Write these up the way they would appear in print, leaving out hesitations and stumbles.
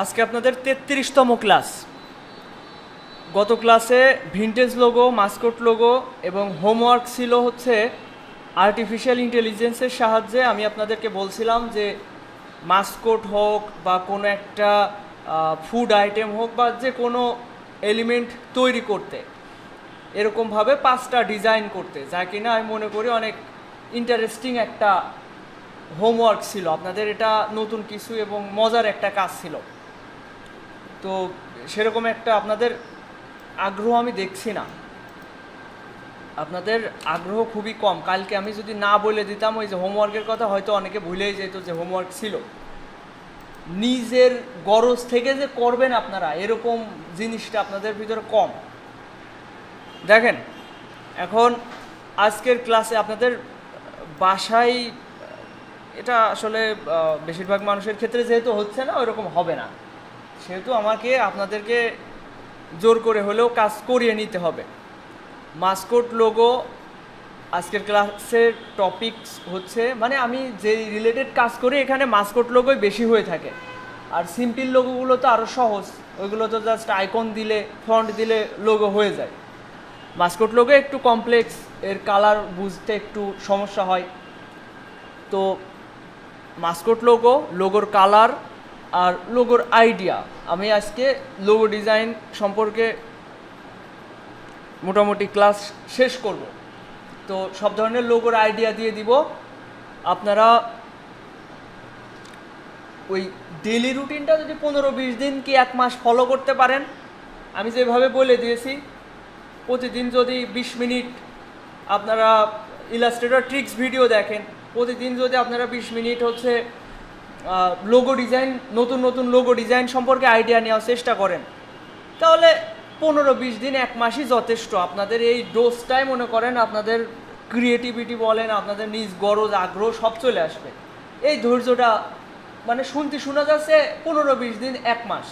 আজকে আপনাদের 33তম ক্লাস। গত ক্লাসে ভিনটেজ লোগো, মাস্কট লোগো এবং হোমওয়ার্ক ছিল হচ্ছে আর্টিফিশিয়াল ইন্টেলিজেন্সের সাহায্যে আমি আপনাদেরকে বলছিলাম যে মাস্কট হোক বা কোনো একটা ফুড আইটেম হোক বা যে কোনো এলিমেন্ট তৈরি করতে, এরকমভাবে 5টা ডিজাইন করতে, যা কিনা আমি মনে করি অনেক ইন্টারেস্টিং একটা হোমওয়ার্ক ছিল আপনাদের। এটা নতুন কিছু এবং মজার একটা কাজ ছিল। তো সেরকম একটা আপনাদের আগ্রহ আমি দেখছি না, আপনাদের আগ্রহ খুবই কম। কালকে আমি যদি না বলে দিতাম ওই যে হোমওয়ার্কের কথা, হয়তো অনেকে ভুলেই যেত যে হোমওয়ার্ক ছিল। নিজের গরজ থেকে যে করবেন আপনারা, এরকম জিনিসটা আপনাদের ভিতরে কম। দেখেন, এখন আজকের ক্লাসে আপনাদের বাসায়, এটা আসলে বেশিরভাগ মানুষের ক্ষেত্রে যেহেতু হচ্ছে না, ওইরকম হবে না, সেহেতু আমাকে আপনাদেরকে জোর করে হলেও কাজ করিয়ে নিতে হবে। মাস্কট লোগো আজকের ক্লাসের টপিকস হচ্ছে, মানে আমি যে রিলেটেড কাজ করি এখানে মাস্কট লোগোই বেশি হয়ে থাকে। আর সিম্পল লোগোগুলো তো আরও সহজ, ওইগুলো তো জাস্ট আইকন দিলে, ফন্ট দিলে লোগো হয়ে যায়। মাস্কট লোগো একটু কমপ্লেক্স, এর কালার বুঝতে একটু সমস্যা হয়। তো মাস্কট লোগো, লোগোর কালার আর লোগোর আইডিয়া, আমি আজকে লোগো ডিজাইন সম্পর্কে মোটামুটি ক্লাস শেষ করব। তো সব ধরনের লোগোর আইডিয়া দিয়ে দিব। আপনারা ওই ডেইলি রুটিনটা যদি 15-20 দিন কি 1 মাস ফলো করতে পারেন, আমি যেভাবে বলে দিয়েছি, প্রতিদিন যদি 20 মিনিট আপনারা ইলাস্ট্রেটর ট্রিক্স ভিডিও দেখেন, প্রতিদিন যদি আপনারা 20 মিনিট হচ্ছে লোগো ডিজাইন, নতুন নতুন লোগো ডিজাইন সম্পর্কে আইডিয়া নেওয়ার চেষ্টা করেন, তাহলে 15-20 দিন 1 মাসই যথেষ্ট। আপনাদের এই ডোজটাই মনে করেন আপনাদের ক্রিয়েটিভিটি বলেন, আপনাদের নিজ গরজ আগ্রহ সব চলে আসবে। এই ধৈর্যটা মানে শোনা যাচ্ছে 15-20 দিন 1 মাস,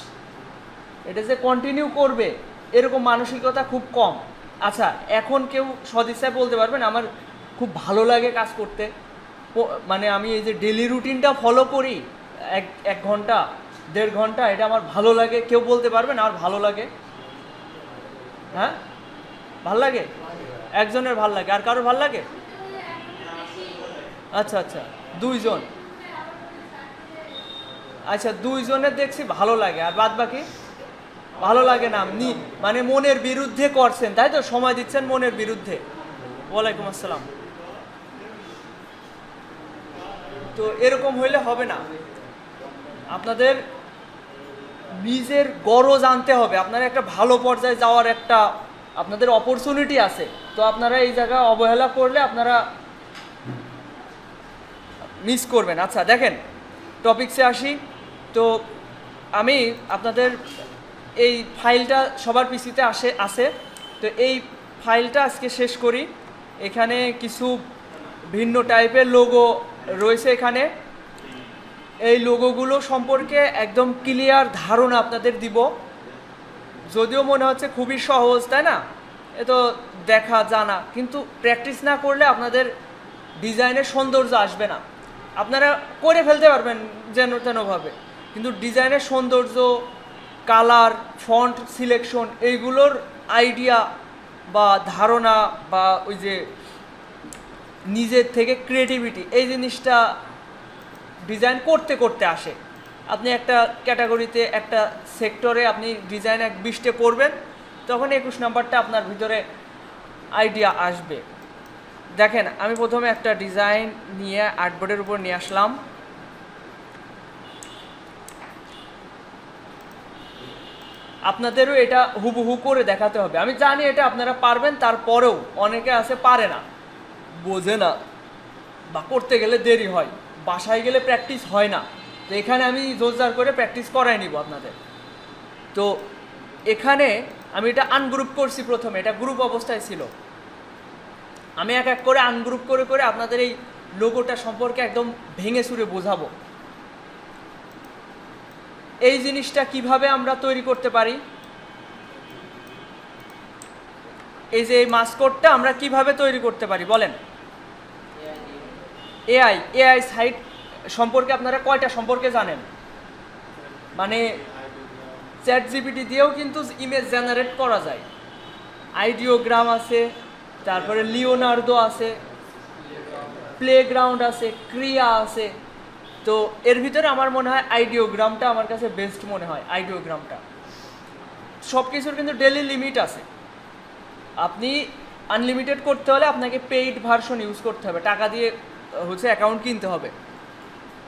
এটা যে কন্টিনিউ করবে এরকম মানসিকতা খুব কম। আচ্ছা, এখন কেউ সদিচ্ছায় বলতে পারবেন আমার খুব ভালো লাগে কাজ করতে, মানে আমি এই যে ডেলি রুটিনটা ফলো করি 1 ঘন্টা 1.5 ঘন্টা, এটা আমার ভালো লাগে, কেউ বলতে পারবেন আমার ভালো লাগে? হ্যাঁ, ভাল লাগে? একজনের ভাল লাগে, আর কারোর ভাল লাগে? আচ্ছা আচ্ছা, 2 জন। আচ্ছা, 2 জনের দেখছি ভালো লাগে, আর বাদ বাকি ভালো লাগে না। আপনি মানে মনের বিরুদ্ধে করছেন, তাই তো? সময় দিচ্ছেন মনের বিরুদ্ধে। ওয়ালাইকুম আসসালাম। তো এরকম হইলে হবে না, আপনাদের নিজের গরজ আনতে হবে। আপনারা একটা ভালো পর্যায়ে যাওয়ার একটা আপনাদের অপরচুনিটি আছে, তো আপনারা এই জায়গায় অবহেলা করলে আপনারা মিস করবেন। আচ্ছা দেখেন, টপিকসে আসি। তো আমি আপনাদের এই ফাইলটা সবার পিসিতে আছে, তো এই ফাইলটা আজকে শেষ করি। এখানে কিছু ভিন্ন টাইপের লোগো রয়েছে। এখানে এই লোগোগুলো সম্পর্কে একদম ক্লিয়ার ধারণা আপনাদের দিব। যদিও মনে হচ্ছে খুবই সহজ, তাই না? এ তো দেখা জানা, কিন্তু প্র্যাকটিস না করলে আপনাদের ডিজাইনের সৌন্দর্য আসবে না। আপনারা করে ফেলতে পারবেন যেন তেনভাবে, কিন্তু ডিজাইনের সৌন্দর্য, কালার, ফন্ট সিলেকশন, এইগুলোর আইডিয়া বা ধারণা বা ওই যে নিজের থেকে ক্রিয়েটিভিটি, এই জিনিসটা ডিজাইন করতে করতে আসে। আপনি একটা ক্যাটাগরিতে, একটা সেক্টরে আপনি ডিজাইন 20টে করবেন, তখন 21 নাম্বারটা আপনার ভিতরে আইডিয়া আসবে। দেখেন, আমি প্রথমে একটা ডিজাইন নিয়ে আর্টবোর্ডের উপর নিয়ে আসলাম। আপনাদেরও এটা হুবহু করে দেখাতে হবে। আমি জানি এটা আপনারা পারবেন, তারপরেও অনেকে আছে পারে না, বোঝে না, বা করতে গেলে দেরি হয়, বাসায় গেলে প্র্যাকটিস হয় না। তো এখানে আমি জোরদার করে প্র্যাকটিস করাই নিব আপনাদের। তো এখানে আমি এটা আনগ্রুপ করছি প্রথমে, এটা গ্রুপ অবস্থায় ছিল। আমি এক এক করে আনগ্রুপ করে করে আপনাদের এই লোগোটা সম্পর্কে একদম ভেঙে চুরে বোঝাবো। এই জিনিসটা কিভাবে আমরা তৈরি করতে পারি, এই যে এই মাস্কটটা আমরা কিভাবে তৈরি করতে পারি বলেন? এআই সাইট সম্পর্কে আপনারা কয়টা সম্পর্কে জানেন? মানে চ্যাট জিপিটি দিয়েও কিন্তু ইমেজ জেনারেট করা যায়। আইডিওগ্রাম আছে, তারপরে লিওনার্দো আছে, প্লেগ্রাউন্ড আছে, ক্রিয়া আছে। তো এর ভিতরে আমার মনে হয় আইডিওগ্রামটা আমার কাছে বেস্ট মনে হয়। আইডিওগ্রামটা সব কিছুর কিন্তু ডেলি লিমিট আছে। আপনি আনলিমিটেড করতে হলে আপনাকে পেইড ভার্সন ইউজ করতে হবে, টাকা দিয়ে হচ্ছে অ্যাকাউন্ট কিনতে হবে।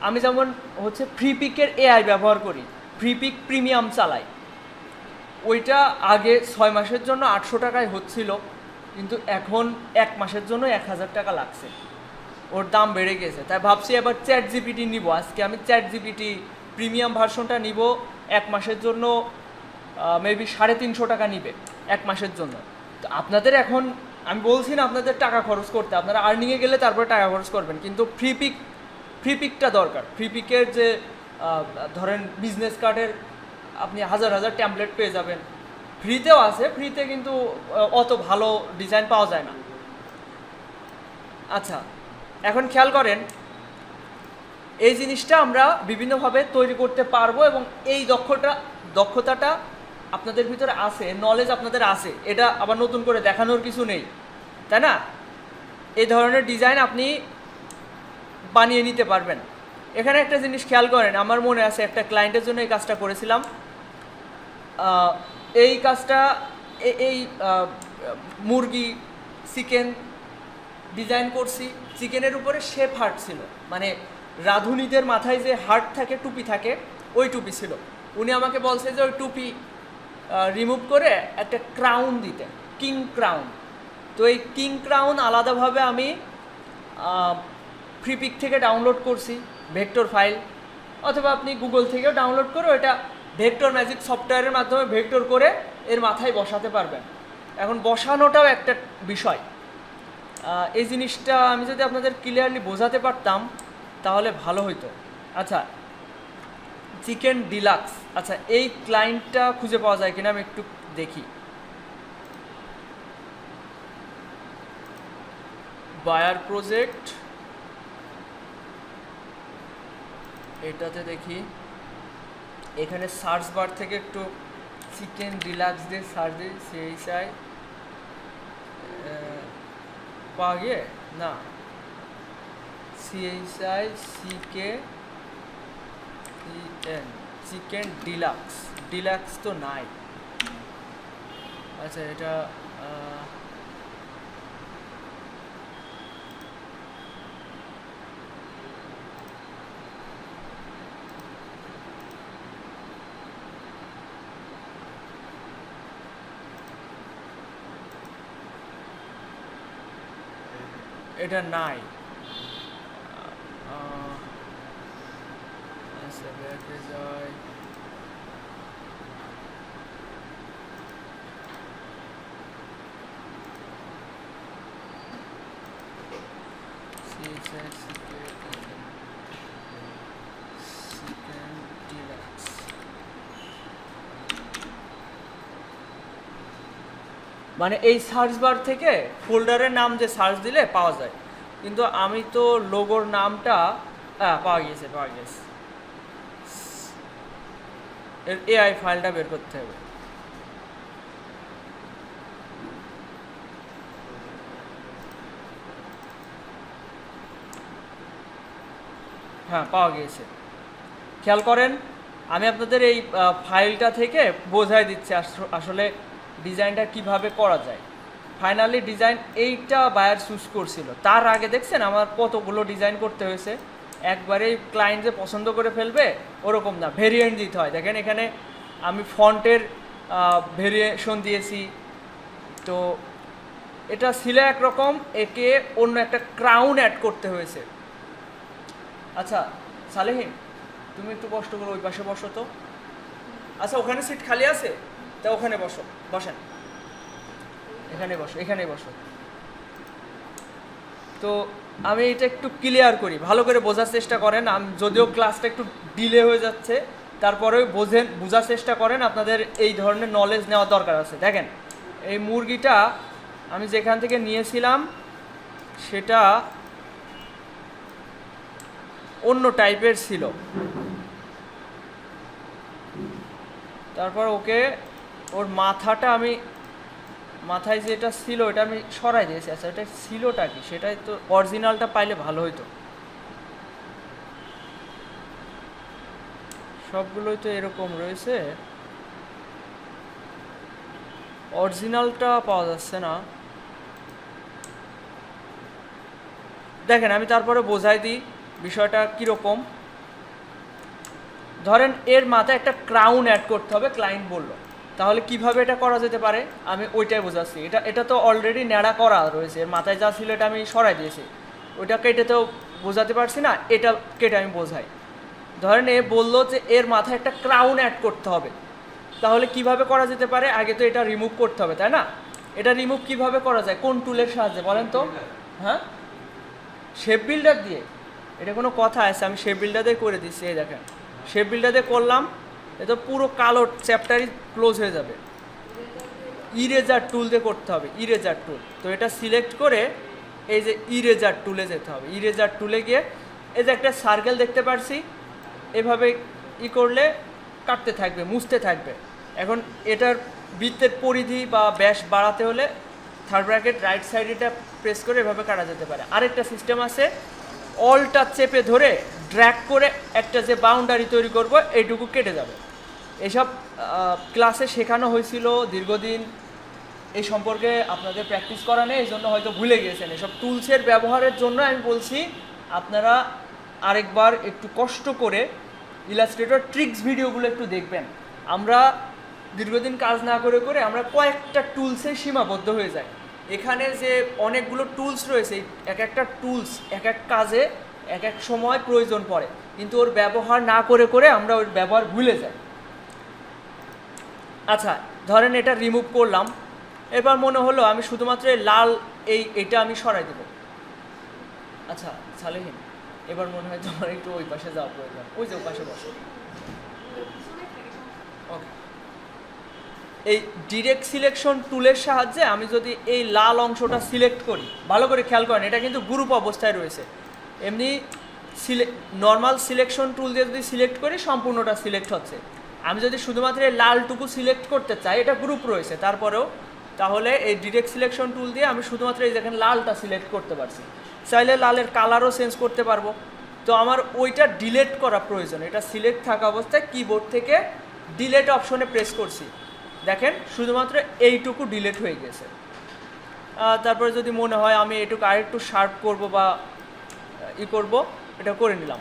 আমি যেমন হচ্ছে ফ্রিপিকের এআই ব্যবহার করি, ফ্রিপিক প্রিমিয়াম চালাই। ওইটা আগে 6 মাসের জন্য 800 টাকায় হচ্ছিল, কিন্তু এখন 1 মাসের জন্য 1000 টাকা লাগছে, ওর দাম বেড়ে গেছে। তাই ভাবছি এবার চ্যাট জিপিটি নিব। আজকে আমি চ্যাট জিপিটি প্রিমিয়াম ভার্সনটা নিব, 1 মাসের জন্য মেবি 350 টাকা নিবে 1 মাসের জন্য। তো আপনাদের এখন আমি বলছি না আপনাদের টাকা খরচ করতে, আপনারা আর্নিংয়ে গেলে তারপরে টাকা খরচ করবেন, কিন্তু ফ্রিপিকটা দরকার। ফ্রিপিকের যে ধরেন বিজনেস কার্ডের আপনি হাজার হাজার ট্যাম্পলেট পেয়ে যাবেন, ফ্রিতেও আছে, ফ্রিতে কিন্তু অত ভালো ডিজাইন পাওয়া যায় না। আচ্ছা, এখন খেয়াল করেন, এই জিনিসটা আমরা বিভিন্নভাবে তৈরি করতে পারবো এবং এই দক্ষতাটা আপনাদের ভিতরে আছে, নলেজ আপনাদের আছে, এটা আবার নতুন করে দেখানোর কিছু নেই, তাই না? এই ধরনের ডিজাইন আপনি বানিয়ে নিতে পারবেন। এখানে একটা জিনিস খেয়াল করেন, আমার মনে আছে একটা ক্লায়েন্টের জন্য এই কাজটা করেছিলাম। এই কাজটা এই মুরগি চিকেন ডিজাইন করছি, চিকেনের উপরে শেপ হার্ট ছিল, মানে রাঁধুনিদের মাথায় যে হার্ট থাকে, টুপি থাকে, ওই টুপি ছিল। উনি আমাকে বলছে যে ওই টুপি রিমুভ করে একটা ক্রাউন দিতে, কিং ক্রাউন। তো এই কিং ক্রাউন আলাদাভাবে আমি ফ্রিপিক থেকে ডাউনলোড করছি ভেক্টর ফাইল, অথবা আপনি গুগল থেকেও ডাউনলোড করে ওইটা ভেক্টর ম্যাজিক সফটওয়্যারের মাধ্যমে ভেক্টর করে এর মাথায় বসাতে পারবেন। এখন বসানোটাও একটা বিষয়। এই জিনিসটা আমি যদি আপনাদের ক্লিয়ারলি বোঝাতে পারতাম তাহলে ভালো হইতো। আচ্ছা, চিকেন ডিলাক্স, আচ্ছা এই ক্লায়েন্টটা খুঁজে পাওয়া যায় কিনা আমি একটু দেখি। বায়ার প্রজেক্ট, এটাতে দেখি, এখানে সার্চ বার থেকে একটু চিকেন ডিলাক্স দিয়ে সার্চ দিই, সেই চাই পাওয়া গিয়ে না, সিএইচআই সিকে ইএন, চিকেন ডিলাক্স তো নাই। আচ্ছা, এটা এটা নাই। আচ্ছা, ব্যাকে যাই, মানে এই সার্চ বার থেকে ফোল্ডারের নাম যে সার্চ দিলে পাওয়া যায়, কিন্তু আমি তো লোগোর নামটা পাওয়া গিয়েছে। এর এআই ফাইলটা বের করতে হবে। হ্যাঁ, পাওয়া গিয়েছে। খেয়াল করেন, আমি আপনাদের এই ফাইলটা থেকে বোঝাই দিচ্ছি আসলে ডিজাইনটা কিভাবে করা যায়। ফাইনালি ডিজাইন এইটা বায়ার চুজ করছিল, তার আগে দেখছেন আমার কতগুলো ডিজাইন করতে হয়েছে। একবারেই ক্লায়েন্ট যে পছন্দ করে ফেলবে ওরকম না, ভেরিয়েন্ট দিতে হয়। দেখেন এখানে আমি ফন্টের ভেরিয়েশন দিয়েছি, তো এটা ছিল একরকম, একে অন্য একটা ক্রাউন অ্যাড করতে হয়েছে। আচ্ছা সালেহীন, তুমি একটু কষ্ট করে ওই পাশে বসো তো। আচ্ছা, ওখানে সিট খালি আছে, তা ওখানে বসেন, এখানেই বসো। তো আমি এটা একটু ক্লিয়ার করি, ভালো করে বোঝার চেষ্টা করেন। যদিও ক্লাসটা একটু ডিলে হয়ে যাচ্ছে, তারপরেও বোঝার চেষ্টা করেন, আপনাদের এই ধরনের নলেজ নেওয়া দরকার আছে। দেখেন, এই মুরগিটা আমি যেখান থেকে নিয়েছিলাম সেটা অন্য টাইপের ছিল। তারপর ওকে ওর মাথাটা আমি মাথায় যেটা ছিল এটা আমি সরাই দিয়েছি। আচ্ছা এটা ছিলটা কি সেটাই তো, অরিজিনালটা পাইলে ভালো হইতো। সবগুলোই তো এরকম রয়েছে, অরিজিনালটা পাওয়া যাচ্ছে না। দেখেন আমি তারপরে বোঝাই দিই বিষয়টা কীরকম। ধরেন এর মাথায় একটা ক্রাউন অ্যাড করতে হবে, ক্লায়েন্ট বলল, তাহলে কিভাবে এটা করা যেতে পারে আমি ওইটাই বোঝাচ্ছি। এটা তো অলরেডি ন্যাড়া করা রয়েছে, এর মাথায় যা ছিল এটা আমি সরাই দিয়েছি, ওইটা কেটে তো বোঝাতে পারছি না, এটা কেটে আমি বোঝাই। ধরেন এ বললো যে এর মাথায় একটা ক্রাউন অ্যাড করতে হবে, তাহলে কিভাবে করা যেতে পারে? আগে তো এটা রিমুভ করতে হবে, তাই না? এটা রিমুভ কিভাবে করা যায়, কোন টুলের সাহায্যে বলেন তো? হ্যাঁ, শেপ বিল্ডার দিয়ে? এটা কোনো কথা আছে? আমি শেপ বিল্ডার দিয়ে করে দিচ্ছি, এই দেখেন শেপ বিল্ডার দিয়ে করলাম, এ তো পুরো কালো চ্যাপ্টারই ক্লোজ হয়ে যাবে। ইরেজার টুল দিয়ে করতে হবে, ইরেজার টুল। তো এটা সিলেক্ট করে এই যে ইরেজার টুলে যেতে হবে, ইরেজার টুলে গিয়ে এই যে একটা সার্কেল দেখতে পারছি, এভাবে করলে কাটতে থাকবে, মুছতে থাকবে। এখন এটার বৃত্তের পরিধি বা ব্যাস বাড়াতে হলে থার্ড ব্র্যাকেট রাইট সাইড এটা প্রেস করে এভাবে কাটা যেতে পারে। আরেকটা সিস্টেম আছে, অলটা চেপে ধরে ড্র্যাগ করে একটা যে বাউন্ডারি তৈরি করব এইটুকু কেটে যাবে। এসব ক্লাসে শেখানো হয়েছিল দীর্ঘদিন, এই সম্পর্কে আপনাদের প্র্যাকটিস করা নেই, এই জন্য হয়তো ভুলে গিয়েছেন। এসব টুলসের ব্যবহারের জন্য আমি বলছি আপনারা আরেকবার একটু কষ্ট করে ইলাস্ট্রেটর ট্রিক্স ভিডিওগুলো একটু দেখবেন। আমরা দীর্ঘদিন কাজ না করে করে আমরা কয়েকটা টুলসে সীমাবদ্ধ হয়ে যাই। এখানে যে অনেকগুলো টুলস রয়েছে, এক একটা টুলস এক এক কাজে এক এক সময় প্রয়োজন পড়ে, কিন্তু ওর ব্যবহার না করে করে আমরা ওর ব্যবহার ভুলে যাই। আচ্ছা ধরেন এটা রিমুভ করলাম, এবার মনে হলো আমি শুধুমাত্র লাল এইটা আমি সরাই দেব। আচ্ছা সালেহীন, এবার মনে হয় তোমার একটু ওই পাশে যাওয়া প্রয়োজন, ওই যে ওই পাশে বসো। ওকে, এই ডিরেক্ট সিলেকশন টুলের সাহায্যে আমি যদি এই লাল অংশটা সিলেক্ট করি, ভালো করে খেয়াল করেন এটা কিন্তু গ্রুপ অবস্থায় রয়েছে। এমনি নর্মাল সিলেকশন টুল দিয়ে যদি সিলেক্ট করি সম্পূর্ণটা সিলেক্ট হচ্ছে। আমি যদি শুধুমাত্র এই লালটুকু সিলেক্ট করতে চাই, এটা গ্রুপ রয়েছে তারপরেও, তাহলে এই ডিরেক্ট সিলেকশন টুল দিয়ে আমি শুধুমাত্র এই যেখানে লালটা সিলেক্ট করতে পারছি। চাইলে লালের কালারও চেঞ্জ করতে পারবো। তো আমার ওইটা ডিলেট করা প্রয়োজন, এটা সিলেক্ট থাকা অবস্থায় কিবোর্ড থেকে ডিলেট অপশনে প্রেস করছি, দেখেন শুধুমাত্র এইটুকু ডিলেট হয়ে গেছে। তারপরে যদি মনে হয় আমি এটুকু আরেকটু শার্প করব বা করব, এটা করে নিলাম।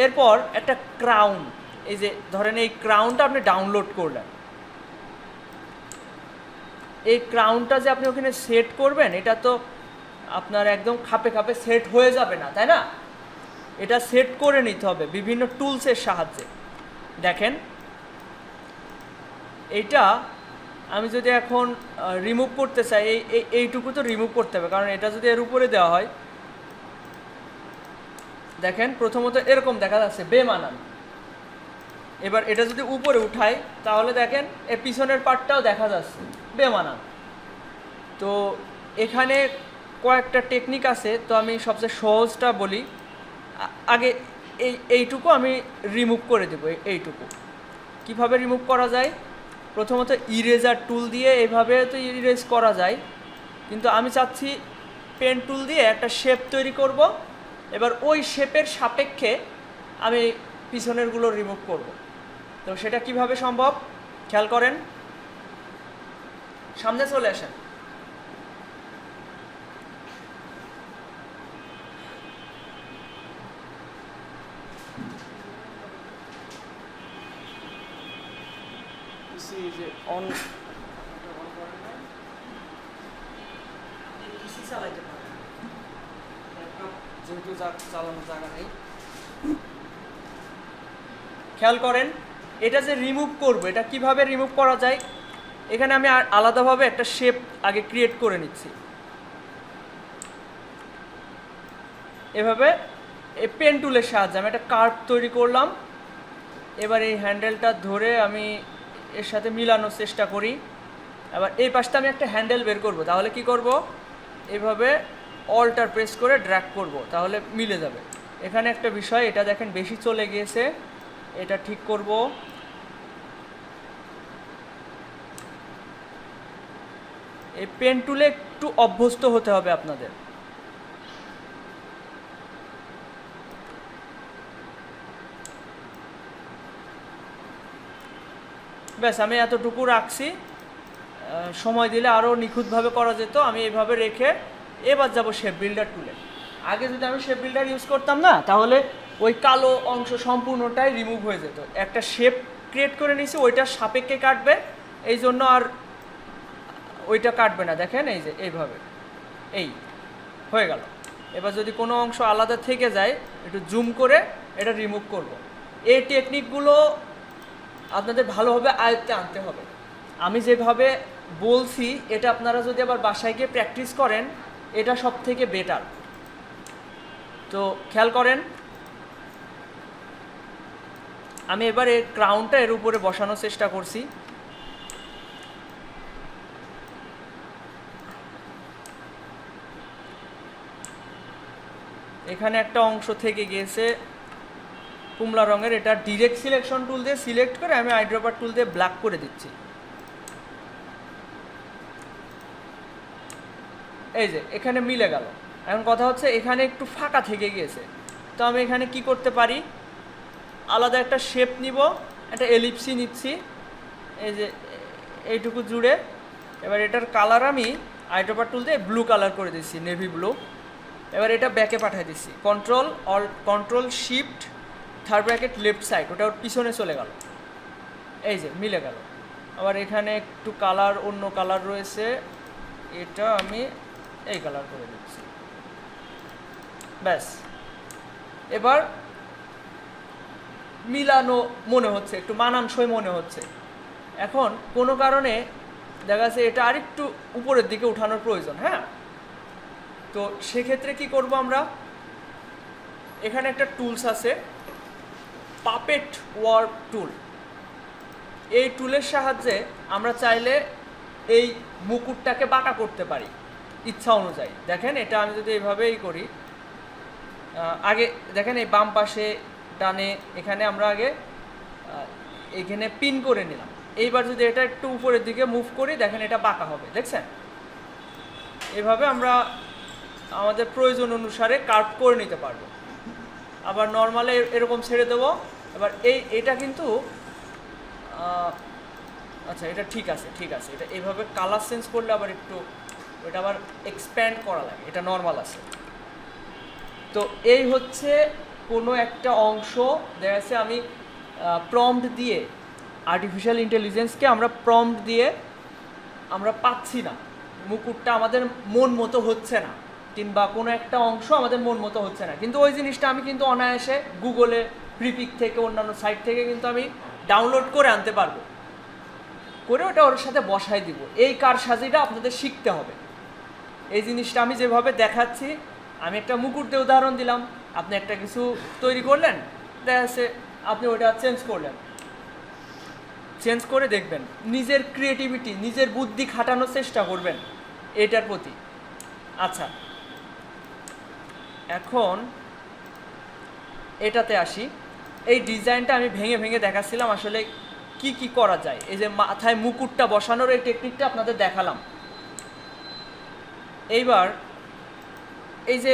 এরপর একটা ক্রাউন, এই যে ধরেন এই ক্রাউনটা আপনি ডাউনলোড করলেন, এই ক্রাউনটা যে আপনি ওখানে সেট করবেন এটা তো আপনার একদম খাপে খাপে সেট হয়ে যাবে না, তাই না? এটা সেট করে নিতে হবে বিভিন্ন টুলসের সাহায্যে। দেখেন এইটা আমি যদি এখন রিমুভ করতে চাই, এইটুকু তো রিমুভ করতে হবে, কারণ এটা যদি এর উপরে দেওয়া হয়, দেখেন প্রথমত এরকম দেখা যাচ্ছে বেমানান। এবার এটা যদি উপরে উঠাই তাহলে দেখেন এর পিছনের পার্টটাও দেখা যাচ্ছে বেমানান। তো এখানে কয়েকটা টেকনিক আছে, তো আমি সবচেয়ে সহজটা বলি। আগে এইটুকু আমি রিমুভ করে দেবো। এইটুকু কিভাবে রিমুভ করা যায়? প্রথমত ইরেজার টুল দিয়ে এইভাবে তো ইরেজ করা যায়, কিন্তু আমি চাচ্ছি পেন টুল দিয়ে একটা শেপ তৈরি করব। এবার ওই শেপের সাপেক্ষে আমি পিছনেরগুলো রিমুভ করব। তো সেটা কিভাবে সম্ভব খেয়াল করেন, সামনে চলে আসেন। যে অন চালাইতে পারে, যেহেতু চালানোর জায়গা নেই। খেয়াল করেন এটা যে রিমুভ করব, এটা কিভাবে রিমুভ করা যায়। এখানে আমি আলাদাভাবে একটা শেপ আগে ক্রিয়েট করে নিচ্ছি। এভাবে এই পেন টুলের সাহায্যে আমি একটা কার্ভ তৈরি করলাম। এবার এই হ্যান্ডেলটা ধরে আমি এর সাথে মিলানোর চেষ্টা করি। এবার এই পাশটা আমি একটা হ্যান্ডেল বের করব, তাহলে কি করব, এভাবে অল্টার প্রেস করে ড্র্যাগ করব, তাহলে মিলে যাবে। এখানে একটা বিষয়, এটা দেখেন বেশি চলে গিয়েছে, এটা ঠিক করব। এই পেন টুলে একটু অভ্যস্ত হতে হবে আপনাদের। ব্যাস, আমি এতটুকু রাখছি। সময় দিলে আরও নিখুঁতভাবে করা যেত। আমি এইভাবে রেখে এবার যাব শেপ বিল্ডার টুলে। আগে যদি আমি শেপ বিল্ডার ইউজ করতাম না, তাহলে ওই কালো অংশ সম্পূর্ণটাই রিমুভ হয়ে যেত। একটা শেপ ক্রিয়েট করে নিয়েছি, ওইটার সাপেক্ষে কাটবে, এই জন্য আর ওইটা কাটবে না। দেখেন এই যে এইভাবে, এই হয়ে গেল। এবার যদি কোনো অংশ আলাদা থেকে যায়, একটু জুম করে এটা রিমুভ করব। এই টেকনিকগুলো আপনাদের ভালোভাবে আয়ত্তে আনতে হবে। আমি যেভাবে বলছি এটা আপনারা যদি আবার বাসায় গিয়ে প্র্যাকটিস করেন, এটা সব থেকে বেটার। তো খেয়াল করেন, আমি এবার এই ক্রাউনটা এর উপরে বসানোর চেষ্টা করছি। এখানে একটা অংশ থেকে গিয়েছে কমলা রঙের, এটা ডিরেক্ট সিলেকশন টুল দিয়ে সিলেক্ট করে আমি আইড্রপার টুল দিয়ে ব্ল্যাক করে দিচ্ছি। এই যে এখানে মিলে গেল। এখন কথা হচ্ছে এখানে একটু ফাঁকা থেকে গিয়েছে, তো আমি এখানে কি করতে পারি, আলাদা একটা শেপ নিব, একটা এলিপসি নিচ্ছি এই যে এইটুকু জুড়ে। এবার এটার কালার আমি আইড্রপার টুল দিয়ে ব্লু কালার করে দিচ্ছি, নেভি ব্লু। এবার এটা ব্যাকে পাঠিয়ে দিচ্ছি, control shift third bracket left side, ওটা ওর পিছনে চলে গেল। এই যে মিলে গেল। আবার এখানে একটু কালার, অন্য কালার রয়েছে, এটা আমি এই কালার করে দিচ্ছি। ব্যাস, এবার মিলানো মনে হচ্ছে, একটু মানানসই মনে হচ্ছে। এখন কোনো কারণে দেখা যাচ্ছে এটা আরেকটু উপরের দিকে উঠানোর প্রয়োজন। হ্যাঁ, তো সেক্ষেত্রে কি করব আমরা, এখানে একটা টুলস আছে, পাপেট ওয়ার্প টুল। এই টুলের সাহায্যে আমরা চাইলে এই মুকুটটাকে বাঁকা করতে পারি ইচ্ছা অনুযায়ী। দেখেন এটা আমি যদি এইভাবেই করি, আগে দেখেন এই বাম পাশে ডানে এখানে আমরা আগে এখানে পিন করে নিলাম। এইবার যদি এটা একটু উপরের দিকে মুভ করি, দেখেন এটা বাঁকা হবে, দেখছেন? এভাবে আমরা আমাদের প্রয়োজন অনুসারে কার্ভ করে নিতে পারবো। আবার নর্মালে এরকম ছেড়ে দেবো। এবার এটা কিন্তু আচ্ছা, এটা ঠিক আছে, ঠিক আছে। এটা এইভাবে কালার চেঞ্জ করলে আবার একটু ওটা আবার এক্সপ্যান্ড করা লাগে, এটা নর্মাল আছে। তো এই হচ্ছে কোনো একটা অংশ দেখা যাচ্ছে আমি প্রম্পট দিয়ে, আর্টিফিশিয়াল ইন্টেলিজেন্সকে আমরা প্রম্পট দিয়ে আমরা পাচ্ছি না, মুকুটটা আমাদের মন মতো হচ্ছে না, কিংবা কোনো একটা অংশ আমাদের মন মতো হচ্ছে না, কিন্তু ওই জিনিসটা আমি কিন্তু অনায়াসে গুগলে, প্রিপিক থেকে, অন্যান্য সাইট থেকে কিন্তু আমি ডাউনলোড করে আনতে পারবো, করে ওটা ওর সাথে বসাই দিব। এই কারসাজিটা আপনাদের শিখতে হবে। এই জিনিসটা আমি যেভাবে দেখাচ্ছি, আমি একটা মুকুট দিয়ে উদাহরণ দিলাম, আপনি একটা কিছু তৈরি করলেন, দেখা যাচ্ছে আপনি ওটা চেঞ্জ করলেন, চেঞ্জ করে দেখবেন, নিজের ক্রিয়েটিভিটি, নিজের বুদ্ধি খাটানোর চেষ্টা করবেন এটার প্রতি। আচ্ছা, এখন এটাতে আসি। এই ডিজাইনটা আমি ভেঙে ভেঙে দেখাচ্ছিলাম আসলে কি কি করা যায়। এই যে মাথায় মুকুটটা বসানোর এই টেকনিকটা আপনাদের দেখালাম। এইবার এই যে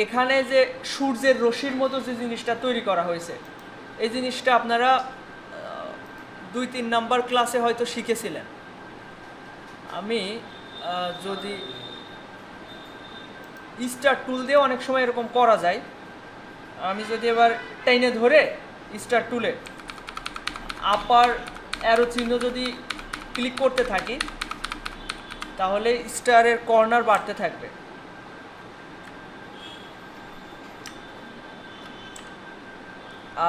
এখানে যে সূর্যের রশ্মির মতো যে জিনিসটা তৈরি করা হয়েছে, এই জিনিসটা আপনারা 2-3 নাম্বার ক্লাসে হয়তো শিখেছিলেন। আমি যদি স্টার টুল দিয়ে অনেক সময় এরকম করা যায়, আমি যদি এবার টেনে ধরে স্টার টুলে আপার অ্যারো চিহ্ন যদি ক্লিক করতে থাকি, তাহলে স্টারের কর্নার বাড়তে থাকবে।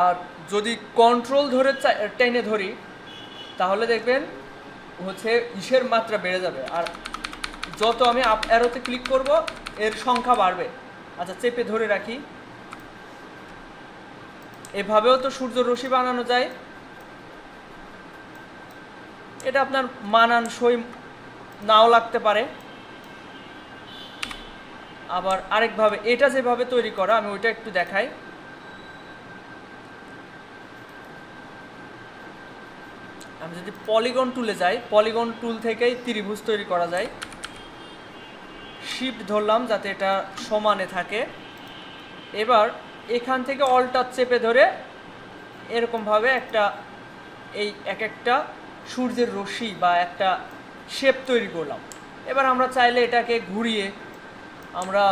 আর যদি কন্ট্রোল ধরে টেনে ধরি, তাহলে দেখবেন হচ্ছে ইসের মাত্রা বেড়ে যাবে, আর যত আমি আপ অ্যারোতে ক্লিক করব এর সংখ্যা বাড়বে। আচ্ছা, চেপে ধরে রাখি। এভাবেও তো সূর্য রশ্মি বানানো যায়। এটা আপনার মানানসই নাও লাগতে পারে, আবার আরেকভাবে এটা যেভাবে তৈরি করা, আমি ওইটা একটু দেখাই। আমি যদি পলিগন টুলে যাই, পলিগন টুল থেকেই ত্রিভুজ তৈরি করা যায়। শিফট ধরলাম যাতে এটা সমানে থাকে। এবার এখান থেকে অল্টার চেপে ধরে এরকমভাবে একটা এই এক একটা সূর্যের রশ্মি বা একটা শেপ তৈরি করলাম। এবার আমরা চাইলে এটাকে ঘুরিয়ে আমরা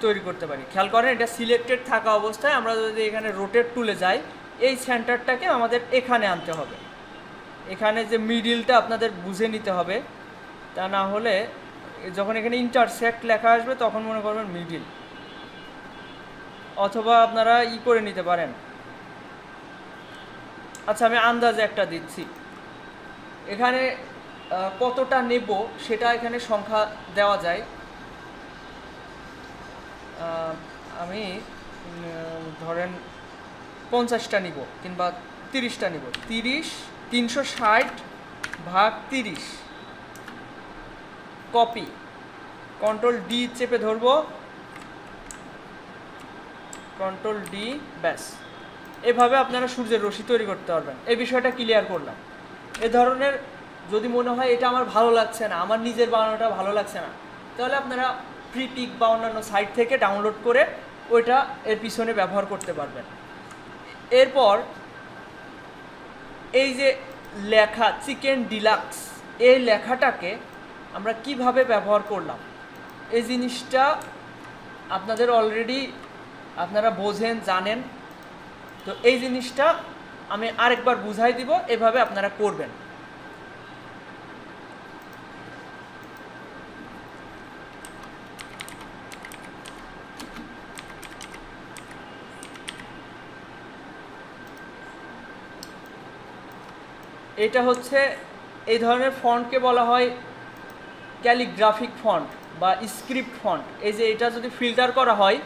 তৈরি করতে পারি। খেয়াল করেন এটা সিলেক্টেড থাকা অবস্থায় আমরা যদি এখানে রোটেট টুলে যাই, এই সেন্টারটাকে আমাদের এখানে আনতে হবে। এখানে যে মিডিলটা আপনাদের বুঝে নিতে হবে, তা না হলে যখন এখানে ইন্টারসেক্ট লেখা আসবে তখন মনে করবেন মিডিল, অথবা আপনারা করে নিতে পারেন। আচ্ছা, আমি আন্দাজে একটা দিচ্ছি। এখানে কতটা নেব সেটা এখানে সংখ্যা দেওয়া যায়। আমি ধরেন 50টা নিব কিংবা 30টা নিব। 360/30 কপি, কন্ট্রোল ডি চেপে ধরবো, কন্ট্রোল ডি, ব্যাস। এভাবে আপনারা সূর্যের রশ্মি তৈরি করতে পারবেন। এই বিষয়টা ক্লিয়ার করলাম। এ ধরনের যদি মনে হয় এটা আমার ভালো লাগছে না, আমার নিজের বানানোটা ভালো লাগছে না, তাহলে আপনারা ফ্রিপিক বা অন্যান্য সাইট থেকে ডাউনলোড করে ওইটা এর পিছনে ব্যবহার করতে পারবেন। এরপর এই যে লেখা চিকেন ডিলাক্স, এই লেখাটাকে আমরা কিভাবে ব্যবহার করলাম এই জিনিসটা আপনাদের অলরেডি আপনারা বোঝেন, জানেন। তো এই জিনিসটা আমি আরেকবার বুঝাই দিব, এভাবে আপনারা করবেন। এটা হচ্ছে এই ধরনের ফন্টকে বলা হয় ক্যালিগ্রাফিক ফন্ট বা স্ক্রিপ্ট ফন্ট। এই যে এটা যদি ফিল্টার করা হয়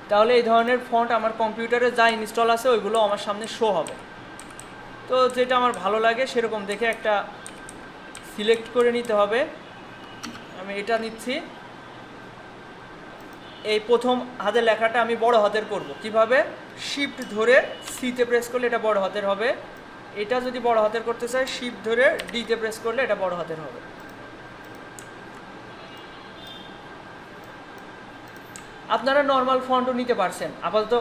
তাহলে এই ধরনের ফন্ট আমার কম্পিউটারে যা ইনস্টল আছে ওইগুলো আমার সামনে শো হবে। তো যেটা আমার ভালো লাগে সেরকম দেখে একটা সিলেক্ট করে নিতে হবে। আমি এটা নিচ্ছি। এই প্রথম হাতের লেখাটা আমি বড় হাতের করব। কিভাবে? শিফট ধরে সিতে প্রেস করলে এটা বড় হাতের হবে। এটা যদি বড় হাতের করতে চাই, শিফট ধরে ডিতে প্রেস করলে এটা বড় হাতের হবে। আপনারা নর্মাল ফন্টও নিতে পারছেন, আপাতত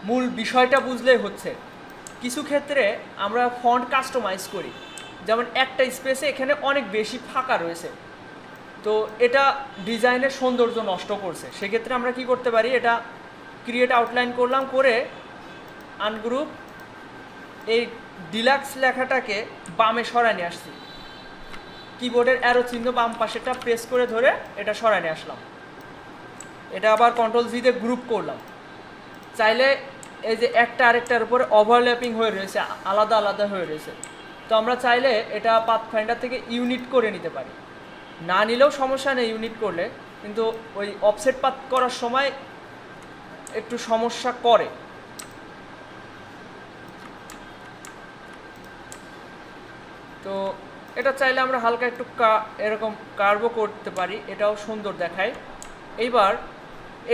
মূল বিষয়টা বুঝলেই হচ্ছে। কিছু ক্ষেত্রে আমরা ফন্ট কাস্টমাইজ করি, যেমন একটা স্পেসে এখানে অনেক বেশি ফাঁকা রয়েছে, তো এটা ডিজাইনের সৌন্দর্য নষ্ট করছে। সেক্ষেত্রে আমরা কি করতে পারি, এটা ক্রিয়েট আউটলাইন করলাম, করে আনগ্রুপ এই ডিলাক্স লেখাটাকে বামে সরায় নিয়ে আসছি। কিবোর্ডের অ্যারো চিহ্ন বাম পাশেটা প্রেস করে ধরে এটা সরায় নিয়ে আসলাম। এটা আবার কন্ট্রোল জি দিয়ে গ্রুপ করলাম। চাইলে এই যে একটা আরেকটার উপরে ওভারল্যাপিং হয়ে রয়েছে, আলাদা আলাদা হয়ে রয়েছে, তো আমরা চাইলে এটা পাথফাইন্ডার থেকে ইউনিট করে নিতে পারি। না নিলেও সমস্যা নেই ইউনিট করলে, কিন্তু ওই অফসেট পাথ করার সময় একটু সমস্যা করে। তো এটা চাইলে আমরা হালকা একটু এরকম কার্ভও করতে পারি, এটাও সুন্দর দেখায়। এইবার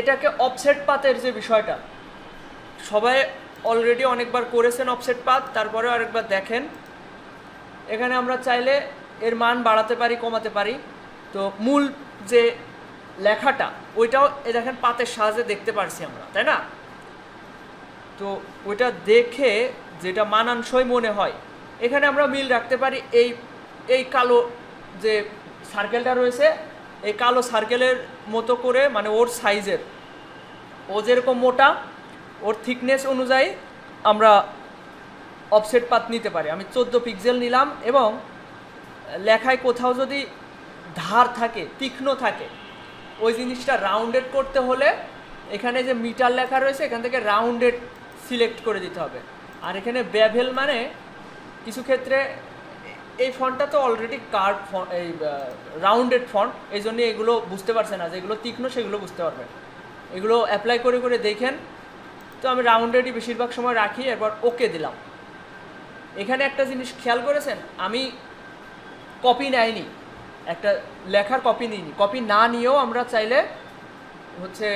এটাকে অফসেট পাথের যে বিষয়টা, সবাই অলরেডি অনেকবার করেছেন অফসেট পাথ, তারপরে আরেকবার দেখেন। এখানে আমরা চাইলে এর মান বাড়াতে পারি, কমাতে পারি। তো মূল যে লেখাটা ওইটাও দেখেন পাতের সাহায্যে দেখতে পারছি আমরা, তাই না? তো ওইটা দেখে যেটা মানানসই মনে হয় এখানে আমরা মিল রাখতে পারি। এই কালো যে সার্কেলটা রয়েছে, এই কালো সার্কেলের মতো করে, মানে ওর সাইজের, ও যেরকম মোটা, ওর থিকনেস অনুযায়ী আমরা অফসেট পাথ নিতে পারি। আমি 14 পিক্সেল নিলাম, এবং লেখায় কোথাও যদি ধার থাকে, তীক্ষ্ণ থাকে, ওই জিনিসটা রাউন্ডেড করতে হলে এখানে যে মিটার লেখা রয়েছে এখান থেকে রাউন্ডেড সিলেক্ট করে দিতে হবে। আর এখানে বেভেল মানে কিছু ক্ষেত্রে এই ফন্টটা তো অলরেডি কার্ভ এই রাউন্ডেড ফন্ট, এই জন্য এগুলো বুঝতে পারছে না, যেগুলো তীক্ষ্ণ সেগুলো বুঝতে পারবেন। এগুলো অ্যাপ্লাই করে করে দেখেন। তো আমি রাউন্ডেডই বেশিরভাগ সময় রাখি, এবার ওকে দিলাম। এখানে একটা জিনিস খেয়াল করেছেন, আমি কপি নেয়নি, একটা লেখার কপি নিইনি। কপি না নিয়েও আমরা চাইলে হচ্ছে,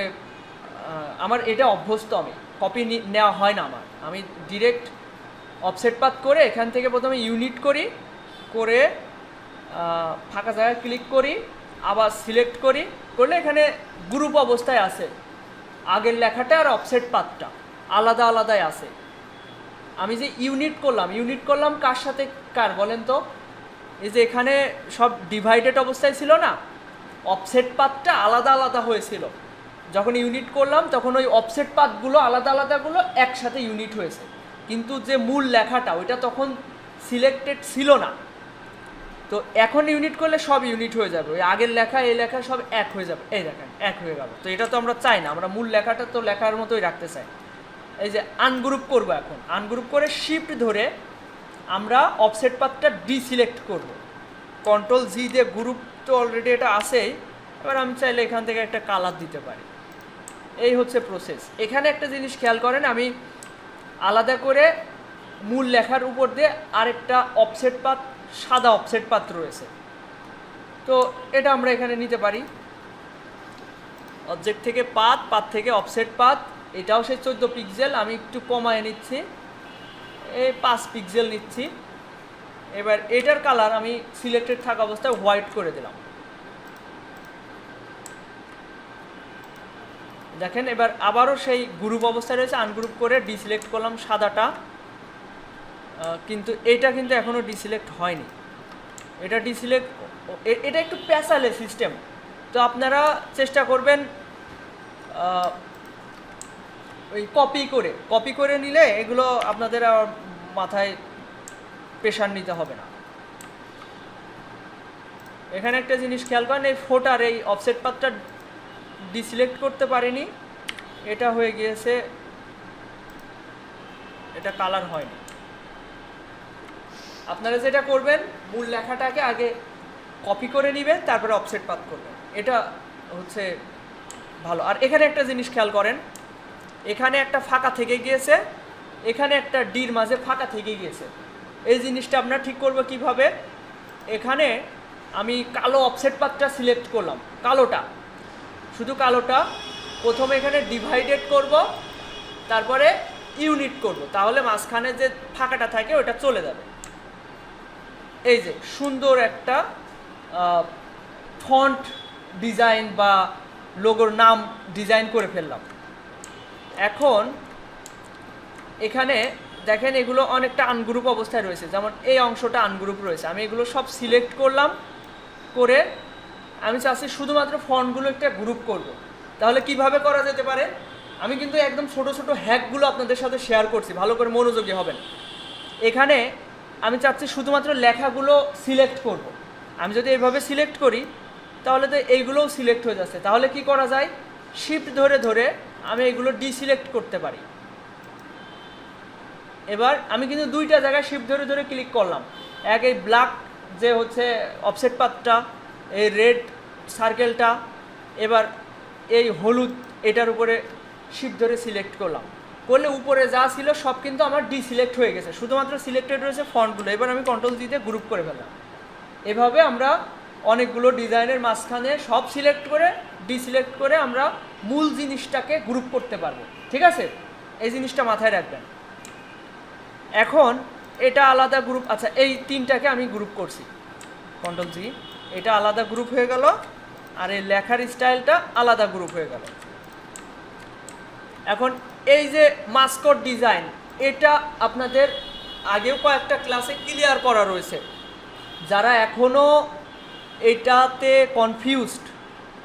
আমার এটা অভ্যস্ত, আমি কপি নেওয়া হয় না আমার। আমি ডিরেক্ট অফসেট পাথ করে এখান থেকে প্রথমে ইউনিট করি, করে ফাঁকা জায়গায় ক্লিক করি, আবার সিলেক্ট করি, করলে এখানে গ্রুপ অবস্থায় আছে, আগের লেখাটা আর অফসেট পাথটা আলাদা আলাদাই আছে। আমি যে ইউনিট করলাম কার সাথে কার বলেন তো? এই যে এখানে সব ডিভাইডেড অবস্থায় ছিল না, অফসেট পাথটা আলাদা আলাদা হয়েছিল। যখন ইউনিট করলাম তখন ওই অফসেট পাথগুলো আলাদা আলাদাগুলো একসাথে ইউনিট হয়েছে, কিন্তু যে মূল লেখাটা ওইটা তখন সিলেক্টেড ছিল না। তো এখন ইউনিট করলে সব ইউনিট হয়ে যাবে, ওই আগের লেখা এই লেখা সব এক হয়ে যাবে। এই দেখেন এক হয়ে গেল। তো এটা তো আমরা চাই না, আমরা মূল লেখাটা তো লেখার মতোই রাখতে চাই। এই যে আনগ্রুপ করব, এখন আনগ্রুপ করে শিফট ধরে আমরা অফসেট পাথটা ডিসিলেক্ট করব। কন্ট্রোল জি দিয়ে, গ্রুপ তো অলরেডি এটা আছেই, এবার আমি চাইলে এখান থেকে একটা কালার দিতে পারি। এই হচ্ছে প্রসেস। এখানে একটা জিনিস খেয়াল করেন, আমি আলাদা করে মূল লেখার উপর দিয়ে আরেকটা অফসেট পাথ, সাদা অফসেট পাথ রয়েছে, তো এটা আমরা এখানে নিতে পারি। অবজেক্ট থেকে পাথ, পাথ থেকে অফসেট পাথ, এটাও সেই 14 পিক্সেল, আমি একটু কমায় নিচ্ছি, এই 5 পিক্সেল নিচ্ছি। এবার এটার কালার আমি সিলেক্টেড থাকা অবস্থায় হোয়াইট করে দিলাম। দেখেন এবার আবারও সেই গ্রুপ অবস্থায় রয়েছে, আনগ্রুপ করে ডিসিলেক্ট করলাম সাদাটা, কিন্তু এটা কিন্তু এখনও ডিসিলেক্ট হয়নি। এটা ডিসিলেক্ট, এটা একটু প্যাসালে সিস্টেম, তো আপনারা চেষ্টা করবেন ওই কপি করে নিলে এগুলো আপনাদের আর মাথায় প্রেশার নিতে হবে না। এখানে একটা জিনিস খেয়াল করেন, এই ফোটার এই অফসেট পাথটা ডিসিলেক্ট করতে পারিনি, এটা হয়ে গিয়েছে, এটা কালার হয়নি। আপনারা যেটা করবেন, মূল লেখাটাকে আগে কপি করে নেবেন, তারপরে অফসেট পাথ করবেন, এটা হচ্ছে ভালো। আর এখানে একটা জিনিস খেয়াল করেন, এখানে একটা ফাঁকা থেকে গিয়েছে, এখানে একটা ডির মাঝে ফাঁকা থেকে গিয়েছে। এই জিনিসটা আমরা ঠিক করব কিভাবে? এখানে আমি কালো অফসেট পাথটা সিলেক্ট করলাম, কালোটা, শুধু কালোটা, প্রথমে এখানে ডিভাইডেড করব, তারপরে ইউনিট করব, তাহলে মাঝখানে যে ফাঁকাটা থাকে ওটা চলে যাবে। এই যে সুন্দর একটা ফন্ট ডিজাইন বা লোগোর নাম ডিজাইন করে ফেললাম। এখন এখানে দেখেন এগুলো অনেকটা আনগ্রুপ অবস্থায় রয়েছে, যেমন এই অংশটা আনগ্রুপ রয়েছে। আমি এগুলো সব সিলেক্ট করলাম, করে আমি চাচ্ছি শুধুমাত্র ফন্টগুলো একটা গ্রুপ করব। তাহলে কিভাবে করা যেতে পারে? আমি কিন্তু একদম ছোট ছোট হ্যাকগুলো আপনাদের সাথে শেয়ার করছি, ভালো করে মনোযোগী হবেন। এখানে আমি চাচ্ছি শুধুমাত্র লেখাগুলো সিলেক্ট করব। আমি যদি এইভাবে সিলেক্ট করি তাহলে তো এইগুলোও সিলেক্ট হয়ে যাচ্ছে। তাহলে কি করা যায়? শিফট ধরে ধরে আমি এগুলো ডিসিলেক্ট করতে পারি। এবার আমি কিন্তু দুইটা জায়গায় শিফট ধরে ধরে ক্লিক করলাম, এক এই ব্ল্যাক যে হচ্ছে অফসেট পাথটা, এই রেড সার্কেলটা, এবার এই হলুদ, এটার উপরে শিফট ধরে সিলেক্ট করলাম, করলে উপরে যা ছিল সব কিন্তু আমার ডিসিলেক্ট হয়ে গেছে, শুধুমাত্র সিলেক্টেড রয়েছে ফন্টগুলো। এবার আমি কন্ট্রোল জি দিয়ে গ্রুপ করে ফেললাম। এভাবে আমরা অনেকগুলো ডিজাইনের মাঝখানে সব সিলেক্ট করে ডিসিলেক্ট করে আমরা মূল জিনিসটাকে গ্রুপ করতে পারবো। ঠিক আছে, এই জিনিসটা মাথায় রাখবেন। এখন এটা আলাদা গ্রুপ, আচ্ছা এই তিনটাকে আমি গ্রুপ করছি, কন্ট্রোল জি, এটা আলাদা গ্রুপ হয়ে গেল, আর এই লেখার স্টাইলটা আলাদা গ্রুপ হয়ে গেল। এখন এই যে মাস্কট ডিজাইন, এটা আপনাদের আগেও কয়েকটা ক্লাসে ক্লিয়ার করা রয়েছে। যারা এখনও এটাতে কনফিউজড,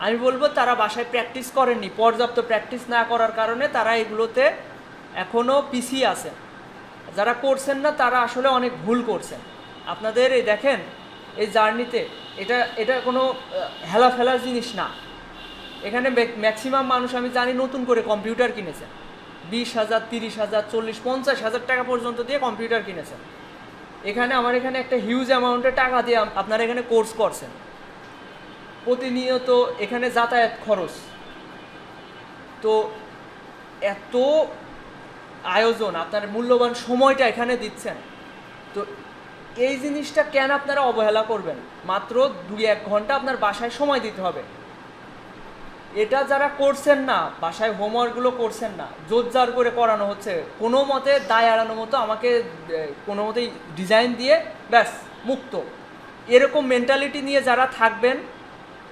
আমি বলবো তারা বাসায় প্র্যাকটিস করেননি, পর্যাপ্ত প্র্যাকটিস না করার কারণে তারা এগুলোতে এখনও পিছিয়ে আছেন। যারা করছেন না তারা আসলে অনেক ভুল করছেন। আপনাদের এই দেখেন এই জার্নিতে এটা কোনো হেলা ফেলার জিনিস না। এখানে ম্যাক্সিমাম মানুষ আমি জানি নতুন করে কম্পিউটার কিনেছেন, 20,000, 30,000, 40,000, 50,000 টাকা পর্যন্ত দিয়ে কম্পিউটার কিনেছেন। আমার এখানে একটা হিউজ অ্যামাউন্টের টাকা দিয়ে আপনারা এখানে কোর্স করছেন, প্রতিনিয়ত এখানে যাতায়াত খরচ, তো এত আয়োজন, আপনার মূল্যবান সময়টা এখানে দিচ্ছেন, তো এই জিনিসটা কেন আপনারা অবহেলা করবেন? মাত্র 2-1 ঘন্টা আপনার বাসায় সময় দিতে হবে। এটা যারা করছেন না, বাসায় হোমওয়ার্কগুলো করছেন না, জোরজার করে করানো হচ্ছে, কোনো মতে দায় এড়ানো মতো আমাকে কোনো মতেই ডিজাইন দিয়ে ব্যাস মুক্ত, এরকম মেন্টালিটি নিয়ে যারা থাকবেন,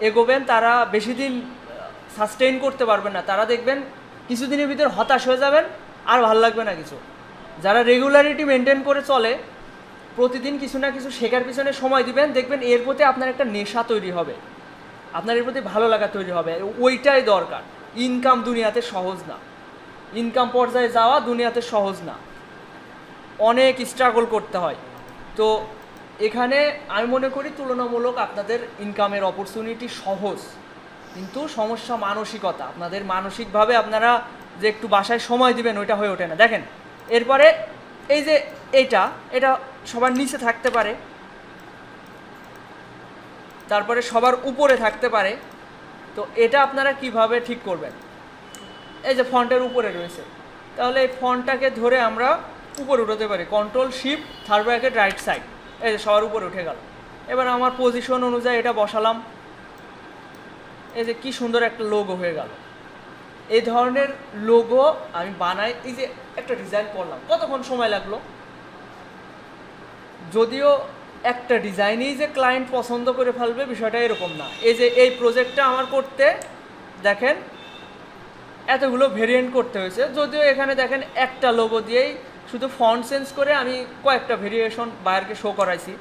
এগোবেন তারা বেশি দিন সাস্টেইন করতে পারবেন না, তারা দেখবেন কিছুদিনের ভিতর হতাশ হয়ে যাবেন, আর ভালো লাগবে না কিছু। যারা রেগুলারিটি মেনটেন করে চলে, প্রতিদিন কিছু না কিছু শেখার পিছনে সময় দিবেন, দেখবেন এর প্রতি আপনার একটা নেশা তৈরি হবে, আপনার এর প্রতি ভালো লাগা তৈরি হবে। ওইটাই দরকার। ইনকাম দুনিয়াতে সহজ না, ইনকাম পর্যায়ে যাওয়া দুনিয়াতে সহজ না, অনেক স্ট্রাগল করতে হয়। তো এখানে আমি মনে করি তুলনামূলক আপনাদের ইনকামের অপরচুনিটি সহজ, কিন্তু সমস্যা মানসিকতা। আপনাদের মানসিকভাবে আপনারা যে একটু বাসায় সময় দিবেন ওইটা হয়ে ওঠে না। দেখেন এরপরে এই যে এটা সবার নিচে থাকতে পারে, তারপরে সবার উপরে থাকতে পারে। তো এটা আপনারা কিভাবে ঠিক করবেন? এই যে ফন্টের উপরে রয়েছে, তাহলে এই ফন্টটাকে ধরে আমরা উপরে উঠাতে পারি, control shift third bracket right side, এই যে সবার উপরে উঠে গেল। এবার আমার পজিশন অনুযায়ী এটা বসালাম, এই যে কি সুন্দর একটা লোগো হয়ে গেল। এই ধরনের লোগো আমি বানাই, এই যে একটা ডিজাইন করলাম, কতক্ষণ সময় লাগলো? যদিও একটা ডিজাইনই যে ক্লায়েন্ট পছন্দ করে ফেলবে বিষয়টা এরকম না। এই যে এই প্রজেক্টটা আমার করতে দেখেন এতগুলো ভেরিয়েন্ট করতে হয়েছে, যদিও এখানে দেখেন একটা লোগো দিয়েই শুধু ফন্ট চেঞ্জ করে আমি কয়েকটা ভেরিয়েশন বায়ারকে শো করাইছি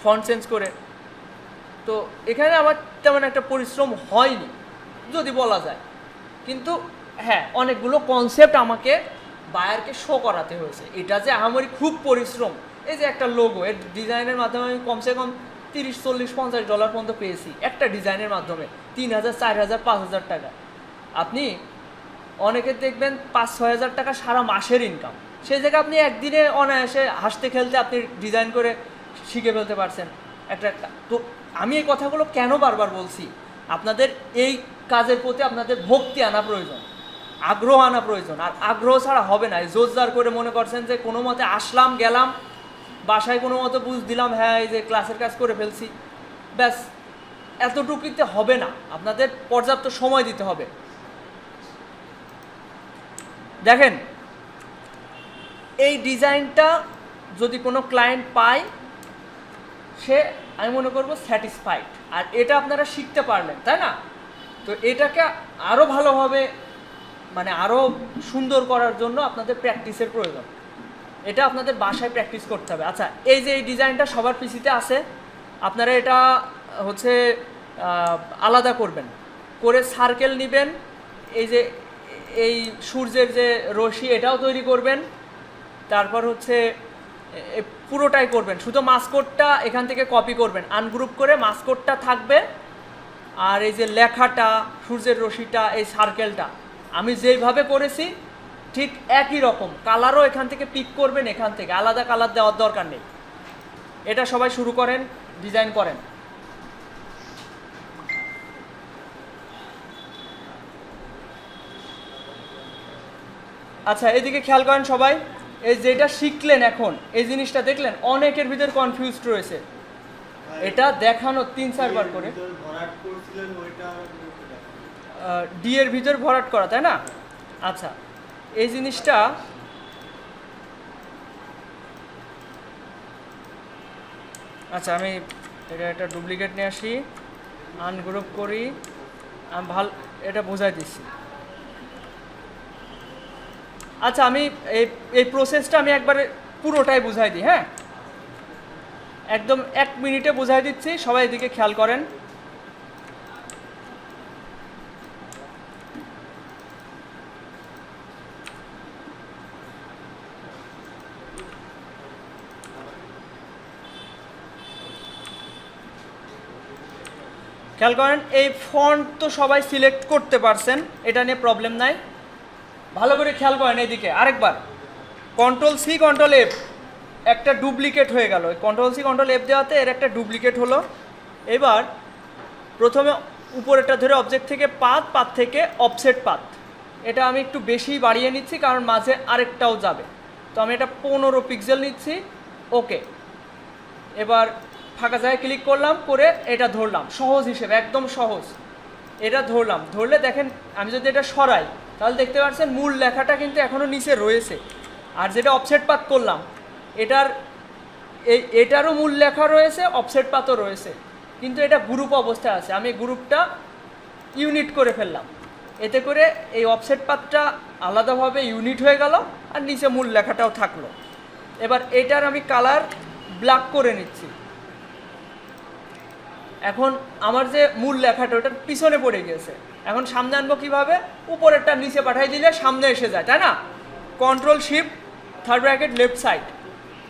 ফন্ট চেঞ্জ করে। তো এখানে আমার তেমন একটা পরিশ্রম হয়নি যদি বলা যায়, কিন্তু হ্যাঁ অনেকগুলো কনসেপ্ট আমাকে বায়ারকে শো করাতে হয়েছে। এটা যে আমার খুব পরিশ্রম, এই যে একটা লোগো এর ডিজাইনের মাধ্যমে আমি কমসে কম $30, $40, $50 পর্যন্ত পেয়েছি একটা ডিজাইনের মাধ্যমে, 3,000, 4,000, 5,000 টাকা। আপনি অনেকে দেখবেন 5-6 হাজার টাকা সারা মাসের ইনকাম, সেই জায়গায় আপনি একদিনে অনায়াসে হাসতে খেলতে আপনি ডিজাইন করে শিখে ফেলতে পারছেন একটা। তো আমি এই কথাগুলো কেন বারবার বলছি, আপনাদের এই কাজের প্রতি আপনাদের ভক্তি আনা প্রয়োজন, আগ্রহ আনা প্রয়োজন। আর আগ্রহ ছাড়া হবে না। জোরজার করে মনে করছেন যে কোনো মতে আসলাম গেলাম বাসায় কোনো মতো বুঝ দিলাম, হ্যাঁ এই যে ক্লাসের কাজ করে ফেলছি, ব্যাস এতটুকুতে হবে না, আপনাদের পর্যাপ্ত সময় দিতে হবে। দেখেন এই ডিজাইনটা যদি কোনো ক্লায়েন্ট পায়, সে আমি মনে করবো স্যাটিসফাইড। আর এটা আপনারা শিখতে পারলেন, তাই না? তো এটাকে আরও ভালোভাবে মানে আরও সুন্দর করার জন্য আপনাদের প্র্যাকটিসের প্রয়োজন। এটা আপনাদের বাসায় প্র্যাকটিস করতে হবে। আচ্ছা, এই যে এই ডিজাইনটা সবার পিসিতে আছে, আপনারা এটা হচ্ছে আলাদা করবেন, করে সার্কেল নেবেন, এই যে এই সূর্যের যে রশ্মি এটাও তৈরি করবেন, তারপর হচ্ছে পুরোটাই করবেন, শুধু মাস্কটটা এখান থেকে কপি করবেন, আনগ্রুপ করে মাস্কটটা থাকবে, আর এই যে লেখাটা সূর্যের রশ্মিটা এই সার্কেলটা আমি যেইভাবে করেছি ঠিক একই রকম কালারও এখান থেকে পিক করবেন, এখান থেকে আলাদা কালার দেওয়ার দরকার নেই। এটা সবাই শুরু করেন, ডিজাইন করেন। আচ্ছা এদিকে খেয়াল করেন সবাই, এই যেটা শিখলেন এখন এই জিনিসটা দেখলেন অনেকের ভিতর কনফিউজড রয়েছে, এটা দেখানো 3-4 বার করে ডি এর ভিতর ভরাট করা, তাই না? আচ্ছা এই জিনিসটা আচ্ছা আমি এটা একটা ডুপ্লিকেট নিয়ে আসি, আনগ্রুপ করি, আমি এটা বোঝাই দিচ্ছি। আচ্ছা আমি এই প্রসেসটা আমি একবারে পুরোটাই বুঝাই দিই, হ্যাঁ একদম 1 মিনিটে বুঝাই দিচ্ছি, সবাই এদিকে খেয়াল করেন। খেয়াল করেন এই ফন্ট তো সবাই সিলেক্ট করতে পারছেন, এটা নিয়ে প্রবলেম নাই। ভালো করে খেয়াল করেন এইদিকে আরেকবার, Ctrl+C Ctrl+F, একটা ডুপ্লিকেট হয়ে গেল। Ctrl+C Ctrl+F দেওয়াতে এর একটা ডুপ্লিকেট হলো। এবার প্রথমে উপরেরটা ধরে অবজেক্ট থেকে পাথ থেকে অফসেট পাথ, এটা আমি একটু বেশি বাড়িয়ে নিচ্ছি কারণ মাঝে আরেকটাও যাবে, তো আমি এটা 15 পিক্সেল নিচ্ছি। ওকে, এবার ফাঁকা জায়গায় ক্লিক করলাম, করে এটা ধরলাম সহজ হিসেবে, একদম সহজ। এটা ধরলাম, ধরলে দেখেন আমি যদি এটা সরাই তাহলে দেখতে পাচ্ছেন মূল লেখাটা কিন্তু এখনও নিচে রয়েছে। আর যেটা অফসেট পাথ করলাম এটারও মূল লেখা রয়েছে, অফসেট পাথও রয়েছে। কিন্তু এটা গ্রুপ অবস্থায় আছে। আমি গ্রুপটা ইউনিট করে ফেললাম, এতে করে এই অফসেট পাথটা আলাদাভাবে ইউনিট হয়ে গেল আর নিচে মূল লেখাটাও থাকলো। এবার এটার আমি কালার ব্ল্যাক করে নিচ্ছি। এখন আমার যে মূল লেখাটা ওটার পিছনে পড়ে গিয়েছে, এখন সামনে আনবো কীভাবে? উপরেরটা নিচে পাঠাই দিলে সামনে এসে যায়, তাই না? Control shift third bracket left side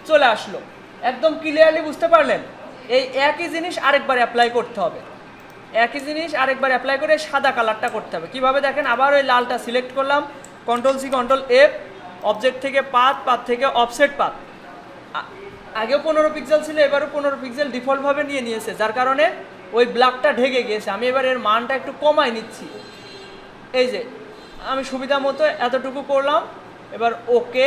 চলে আসলো। একদম ক্লিয়ারলি বুঝতে পারলেন? এই একই জিনিস আরেকবার অ্যাপ্লাই করতে হবে, একই জিনিস আরেকবার অ্যাপ্লাই করে সাদা কালারটা করতে হবে। কীভাবে দেখেন? আবার ওই লালটা সিলেক্ট করলাম, control C control F, object থেকে পাথ, পাথ থেকে অফসেট পাথ। আগেও 15 পিক্সেল ছিল, এবারও 15 পিক্সেল ডিফল্টভাবে নিয়ে নিয়েছে, যার কারণে ওই ব্ল্যাকটা ঢেকে গিয়েছে। আমি এবার এর মানটা একটু কমাই নিচ্ছি। এই যে আমি সুবিধা মতো এতটুকু করলাম। এবার ওকে,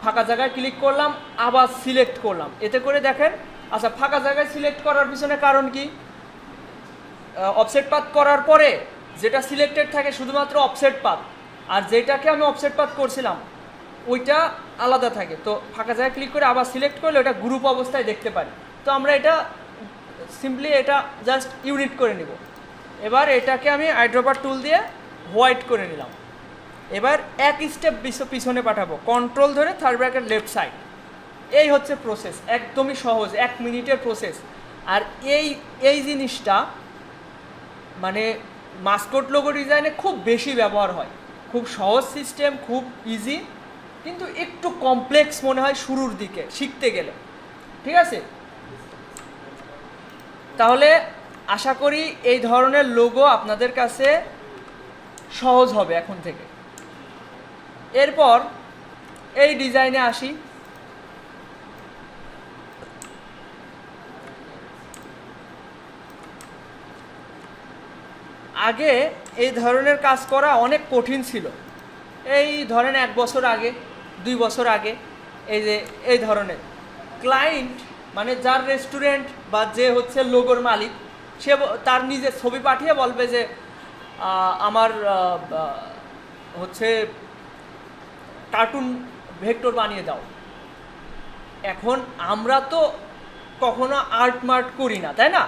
ফাঁকা জায়গায় ক্লিক করলাম, আবার সিলেক্ট করলাম। এতে করে দেখেন, আচ্ছা ফাঁকা জায়গায় সিলেক্ট করার পিছনে কারণ কি? অফসেট পাথ করার পরে যেটা সিলেক্টেড থাকে শুধুমাত্র অফসেট পাথ, আর যেটাকে আমি অফসেট পাথ করছিলাম ওইটা আলাদা থাকে। তো ফাঁকা জায়গায় ক্লিক করে আবার সিলেক্ট করলে ওটা গ্রুপ অবস্থায় দেখতে পারি। তো আমরা এটা সিম্পলি এটা জাস্ট ইউনিট করে নিব। এবার এটাকে আমি আইড্রপার টুল দিয়ে হোয়াইট করে নিলাম। এবার এক স্টেপ পিছনে পাঠাবো, কন্ট্রোল ধরে থার্ড ব্র্যাকেট লেফট সাইড। এই হচ্ছে প্রসেস, একদমই সহজ, 1 মিনিটের প্রসেস। আর এই জিনিসটা মানে মাসকট লোগো ডিজাইনে খুব বেশি ব্যবহার হয়। খুব সহজ সিস্টেম, খুব ইজি, কিন্তু একটু কমপ্লেক্স মনে হয় শুরুর দিকে শিখতে গেলে। ঠিক আছে? তাহলে আশা করি এই ধরনের লোগো আপনাদের কাছে সহজ হবে এখন থেকে। এরপর এই ডিজাইনে আসি। আগে এই ধরনের কাজ করা অনেক কঠিন ছিল। এই ধরেন 1 বছর আগে, 2 বছর আগে এই ধরনের ক্লায়েন্ট, মানে যার রেস্টুরেন্ট বা যে হচ্ছে লোগোর মালিক, সে তার নিজের ছবি পাঠিয়ে বলবে যে আমার হচ্ছে কার্টুন ভেক্টর বানিয়ে দাও। এখন আমরা তো কখনো আর্ট মার্ট করি না, তাই না?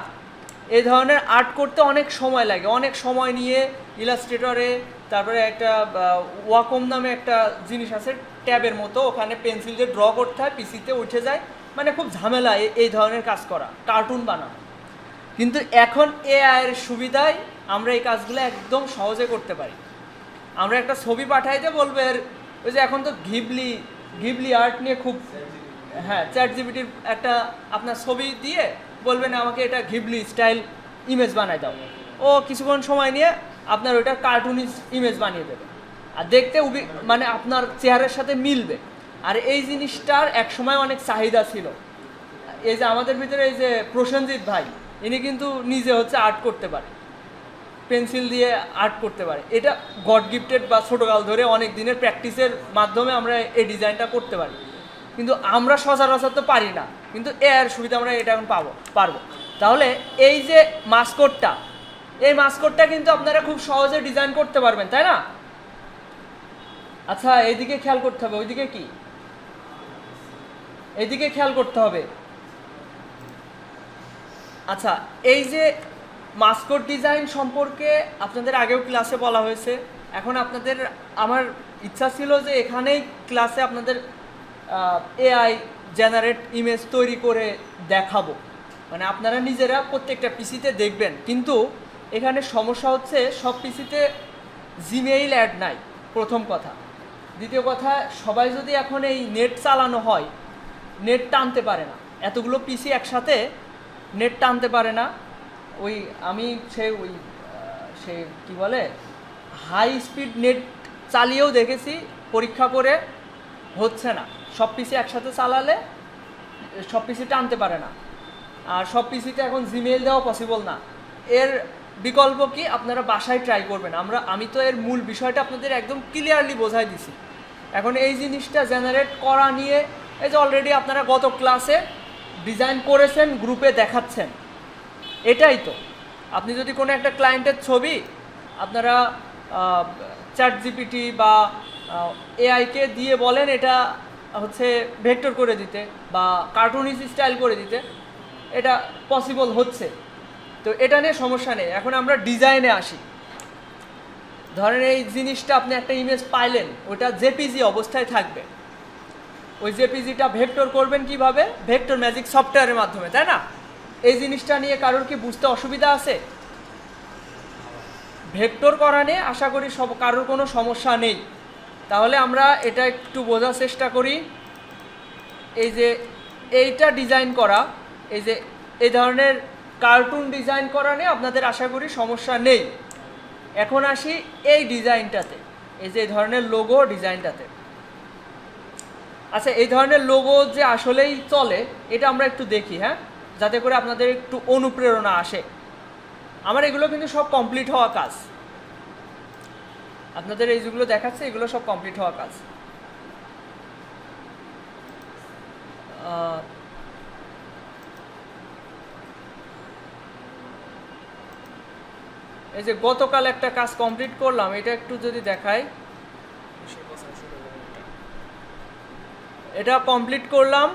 এই ধরনের আর্ট করতে অনেক সময় লাগে, অনেক সময় নিয়ে ইলাস্ট্রেটরে, তারপরে একটা ওয়াকম নামে একটা জিনিস আছে ট্যাবের মতো, ওখানে পেন্সিল দিয়ে ড্র করতে হয়, পিসিতে উঠে যায়, মানে খুব ঝামেলা এই ধরনের কাজ করা, কার্টুন বানানো। কিন্তু এখন এআই এর সুবিধায় আমরা এই কাজগুলো একদম সহজে করতে পারি। আমরা একটা ছবি পাঠাইতে বলবে, ওই যে এখন তো ঘিবলি আর্ট নিয়ে খুব, হ্যাঁ, চ্যাট জিপিটির একটা আপনার ছবি দিয়ে বলবেন আমাকে এটা ঘিবলি স্টাইল ইমেজ বানাই দাও, ও কিছুক্ষণ সময় নিয়ে আপনার ওইটা কার্টুনিস্ট ইমেজ বানিয়ে দেবে, আর দেখতে মানে আপনার চেহারার সাথে মিলবে। আর এই জিনিসটার একসময় অনেক চাহিদা ছিল। এই যে আমাদের ভিতরে এই যে প্রসেনজিৎ ভাই, ইনি কিন্তু নিজে হচ্ছে আর্ট করতে পারে, পেন্সিল দিয়ে আর্ট করতে পারে। এটা গড গিফটেড বা ছোটোকাল ধরে অনেক দিনের প্র্যাকটিসের মাধ্যমে আমরা এই ডিজাইনটা করতে পারি, কিন্তু আমরা সচরাচর তো পারি না। কিন্তু এর সুবিধা আমরা এটা এখন পারবো। তাহলে এই যে মাসকটটা, এই মাসকটটা কিন্তু আপনারা খুব সহজে ডিজাইন করতে পারবেন, তাই না? আচ্ছা, এইদিকে খেয়াল করতে হবে, ওইদিকে কি, এইদিকে খেয়াল করতে হবে। আচ্ছা, এই যে মাসকট ডিজাইন সম্পর্কে আপনাদের আগেও ক্লাসে বলা হয়েছে। এখন আমার ইচ্ছা ছিল যে এখানেই ক্লাসে আপনাদের এআই জেনারেট ইমেজ তৈরি করে দেখাবো, মানে আপনারা নিজেরা প্রত্যেকটা পিসিতে দেখবেন। কিন্তু এখানে সমস্যা হচ্ছে সব পিসিতে জিমেইল অ্যাড নাই, প্রথম কথা। দ্বিতীয় কথা, সবাই যদি এখন এই নেট চালানো হয়, নেট টানতে পারে না, এতগুলো পিসি একসাথে নেট টানতে পারে না। আমি সে কি বলে, হাই স্পিড নেট চালিয়েও দেখেছি, পরীক্ষা করে হচ্ছে না। সব পিসি একসাথে চালালে সব পিসি টানতে পারে না, আর সব পিসিতে এখন জিমেইল দেওয়া পসিবল না। এর বিকল্প কি, আপনারা বাসায় ট্রাই করবেন। আমি তো এর মূল বিষয়টা আপনাদের একদম ক্লিয়ারলি বোঝাই দিছি। এখন এই জিনিসটা জেনারেট করা নিয়ে এই যে অলরেডি আপনারা গত ক্লাসে ডিজাইন করেছেন, গ্রুপে দেখাচ্ছেন, এটাই তো। আপনি যদি কোনো একটা ক্লায়েন্টের ছবি আপনারা চ্যাট জিপিটি বা এআইকে দিয়ে বলেন এটা হচ্ছে ভেক্টর করে দিতে বা কার্টুনিস স্টাইল করে দিতে, এটা পসিবল হচ্ছে। তো এটা নিয়ে সমস্যা নেই। এখন আমরা ডিজাইনে আসি। ধরেন এই জিনিসটা আপনি একটা ইমেজ পাইলেন, ওটা জেপিজি অবস্থায় থাকবে। ওই জেপিজিটা ভেক্টর করবেন কিভাবে? ভেক্টর ম্যাজিক সফটওয়্যারের মাধ্যমে, তাই না? এই জিনিসটা নিয়ে কারোর কি বুঝতে অসুবিধা আছে? ভেক্টর করা নিয়ে আশা করি কারোর কোনো সমস্যা নেই। তাহলে আমরা এটা একটু বোঝার চেষ্টা করি। এই যে এইটা ডিজাইন করা, এই যে এই ধরনের কার্টুন ডিজাইন করা নিয়ে আপনাদের আশা করি সমস্যা নেই। এখন আসি এই ডিজাইনটাতে, এই যে এই ধরনের লোগো ডিজাইনটাতে। আচ্ছা, এই ধরনের লোগো যে আসলেই চলে এটা আমরা একটু দেখি, হ্যাঁ, যাতে করে আপনাদের একটু অনুপ্রেরণা আসে। আমার এগুলো কিন্তু সব কমপ্লিট হওয়া কাজ। আপনাদের এই যেগুলো দেখাচ্ছে এগুলো সব কমপ্লিট হওয়া কাজ। এই যে গতকাল একটা কাজ কমপ্লিট করলাম, এটা একটু যদি দেখাই। এটা কমপ্লিট করলাম।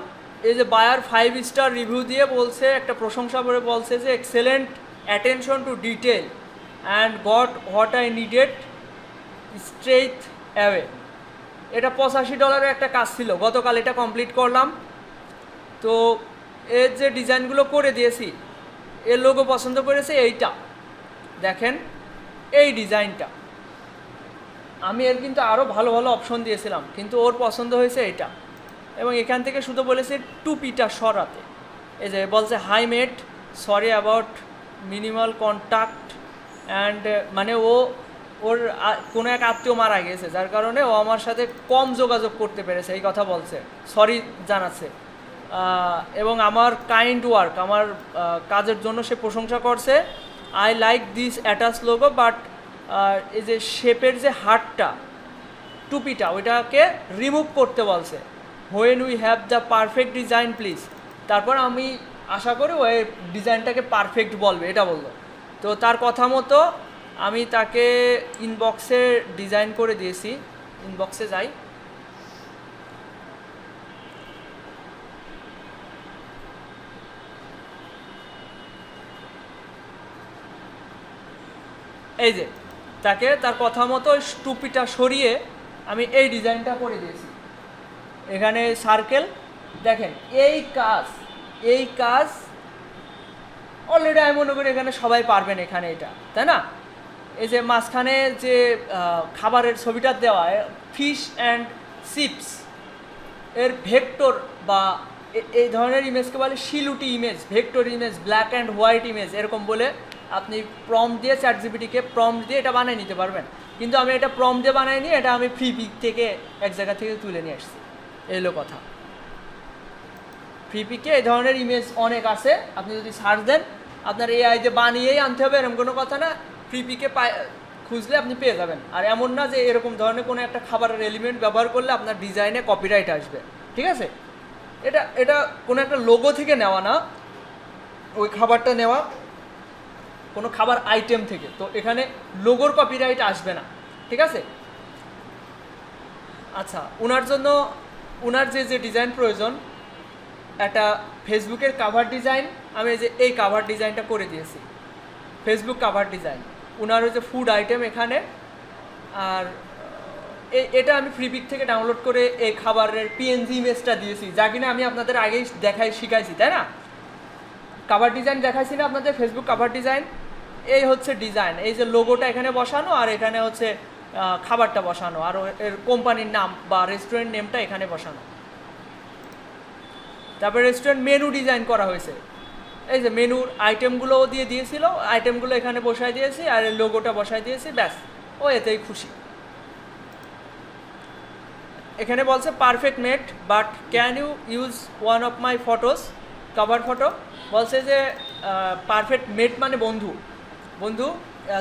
এই যে বায়ার 5 স্টার রিভিউ দিয়ে বলছে, একটা প্রশংসা করে বলছে যে excellent attention to detail and got what I needed straight away. এটা $85 একটা কাজ ছিল, গতকাল এটা কমপ্লিট করলাম। তো এর যে ডিজাইনগুলো করে দিয়েছি, এর লোগো পছন্দ করেছে এইটা, দেখেন এই ডিজাইনটা। আমি এর কিন্তু আরও ভালো ভালো অপশন দিয়েছিলাম, কিন্তু ওর পছন্দ হয়েছে এইটা। এবং এখান থেকে শুধু বলেছে টুপিটা সরাতে। এই যে বলছে hi mate, sorry about minimal contact and, মানে ওর কোনো এক আত্মীয় মারা গেছে, যার কারণে ও আমার সাথে কম যোগাযোগ করতে পেরেছে, এই কথা বলছে, সরি জানাচ্ছে। এবং আমার কাইন্ড ওয়ার্ক, আমার কাজের জন্য সে প্রশংসা করছে। I like this attach logo, but এই যে শেপের যে হার্টটা, টুপিটা, ওইটাকে রিমুভ করতে বলছে। When we have the perfect design please. তারপর আমি আশা করি ওই ডিজাইনটাকে পারফেক্ট বলবে, এটা বললো। তো তার কথা মতো আমি তাকে ইনবক্সে ডিজাইন করে দিয়েছি। ইনবক্সে যাই, এই যে তাকে তার কথা মতো টুপিটা সরিয়ে আমি এই ডিজাইনটা করে দিয়েছি। এখানে সার্কেল, দেখেন এই কাজ অলরেডি আমি মনে করি এখানে সবাই পারবেন এখানে, এটা তাই না? এই যে মাঝখানে যে খাবারের ছবিটা দেওয়া, ফিশ অ্যান্ড চিপস, এর ভেক্টর বা এই ধরনের ইমেজকে বলে silhouette image, vector image, black and white image, এরকম বলে আপনি প্রম্পট দিয়ে চ্যাটজিপিটিকে প্রম্পট দিয়ে এটা বানিয়ে নিতে পারবেন। কিন্তু আমি এটা প্রম্পট দিয়ে বানাইনি, এটা আমি ফ্রি পিক থেকে এক জায়গা থেকে তুলে নিয়ে আসছি। এলো কথা, ফ্রি পিকে এই ধরনের ইমেজ অনেক আছে, আপনি যদি সার্চ দেন আপনার এআই দিয়ে বানিয়েই আনতে হবে এরকম কোনো কথা না। ফ্রি পিকে খুঁজলে আপনি পেয়ে যাবেন। আর এমন না যে এরকম ধরনের কোনো একটা খাবারের এলিমেন্ট ব্যবহার করলে আপনার ডিজাইনে কপিরাইট আসবে, ঠিক আছে? এটা কোনো একটা লোগো থেকে নেওয়া না, ওই খাবারটা নেওয়া কোনো খাবার আইটেম থেকে, তো এখানে লোগোর কপিরাইট আসবে না, ঠিক আছে? আচ্ছা, ওনার যে ডিজাইন প্রয়োজন, একটা ফেসবুকের কাভার ডিজাইন, আমি এই কাভার ডিজাইনটা করে দিয়েছি, ফেসবুক কাভার ডিজাইন। ওনার যে ফুড আইটেম এখানে, আর এটা আমি ফ্রিপিক থেকে ডাউনলোড করে এই খাবারের পিএনজি ইমেজটা দিয়েছি, যা কিনা আমি আপনাদের আগেই শিখাইছি, তাই না? কাভার ডিজাইন দেখাইছি না আপনাদের, ফেসবুক কাভার ডিজাইন। এই হচ্ছে ডিজাইন, এই যে লোগোটা এখানে বসানো, আর এখানে হচ্ছে খাবারটা বসানো, আর এর কোম্পানির নাম বা রেস্টুরেন্ট নেমটা এখানে বসানো। তারপরে রেস্টুরেন্ট মেনু ডিজাইন করা হয়েছে, এই যে মেনুর আইটেমগুলোও দিয়ে দিয়েছিল, আইটেমগুলো এখানে বসাই দিয়েছি, আর লোগোটা বসাই দিয়েছি, ব্যাস, ও এতেই খুশি। এখানে বলছে perfect mate, but can you use one of my photos, cover photo. বলছে যে পারফেক্ট মেট মানে বন্ধু,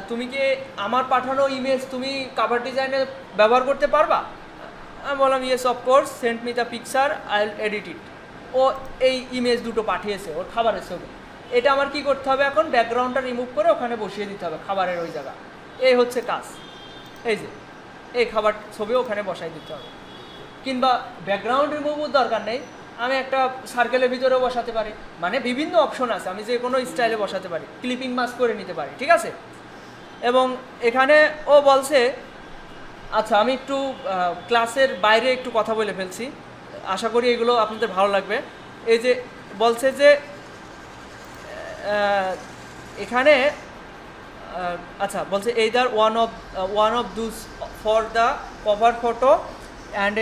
তুমি কি আমার পাঠানো ইমেজ তুমি কভার ডিজাইনে ব্যবহার করতে পারবা? আমি বললাম yes of course, send me the picture, I will edit it. ও এই ইমেজ দুটো পাঠিয়েছে ওর খাবারের ছবি। এটা আমার কি করতে হবে, এখন ব্যাকগ্রাউন্ডটা রিমুভ করে ওখানে বসিয়ে দিতে হবে খাবারের ওই জায়গা। এই হচ্ছে কাজ, এই যে এই খাবার ছবি ওখানে বসাই দিতে হবে। কিংবা ব্যাকগ্রাউন্ড রিমুভও দরকার নেই, আমি একটা সার্কেলের ভিতরেও বসাতে পারি, মানে বিভিন্ন অপশন আছে, আমি যে কোনো স্টাইলে বসাতে পারি, ক্লিপিং মাস্ক করে নিতে পারি, ঠিক আছে। এবং এখানে ও বলছে, আচ্ছা আমি একটু ক্লাসের বাইরে একটু কথা বলে ফেলছি, আশা করি এগুলো আপনাদের ভালো লাগবে। এই যে বলছে যে এখানে আচ্ছা বলছে either one of those for the cover photo and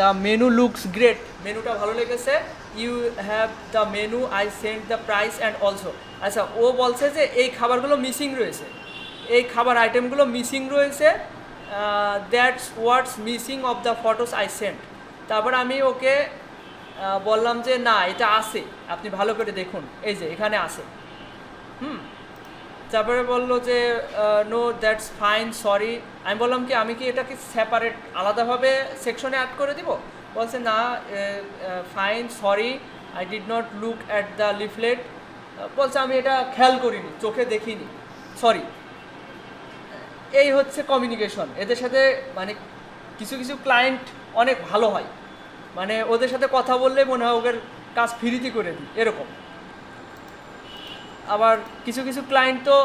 the menu looks great, মেনুটা ভালো লেগেছে, you have the menu, I send the price and also. আচ্ছা ও বলছে যে এই খাবারগুলো মিসিং রয়েছে, এই খাবার আইটেমগুলো মিসিং রয়েছে, that's what's missing of the photos I send. তারপর আমি ওকে বললাম যে না এটা আছে, আপনি ভালো করে দেখুন, এই যে এখানে আছে। তারপরে বললো যে নো দ্যাটস ফাইন সরি। আমি বললাম কি আমি কি এটাকে সেপারেট আলাদাভাবে সেকশনে অ্যাড করে দিব? বলছে না fine sorry, I did not look at the leaflet. বলছে আমি এটা খেয়াল করিনি, চোখে দেখিনি, সরি। এই হচ্ছে কমিউনিকেশন এদের সাথে। মানে কিছু কিছু ক্লায়েন্ট অনেক ভালো হয়, মানে ওদের সাথে কথা বললে মনে হয় ওদের কাজ ফ্রিতে করে দিই এরকম। আবার কিছু কিছু ক্লায়েন্ট তো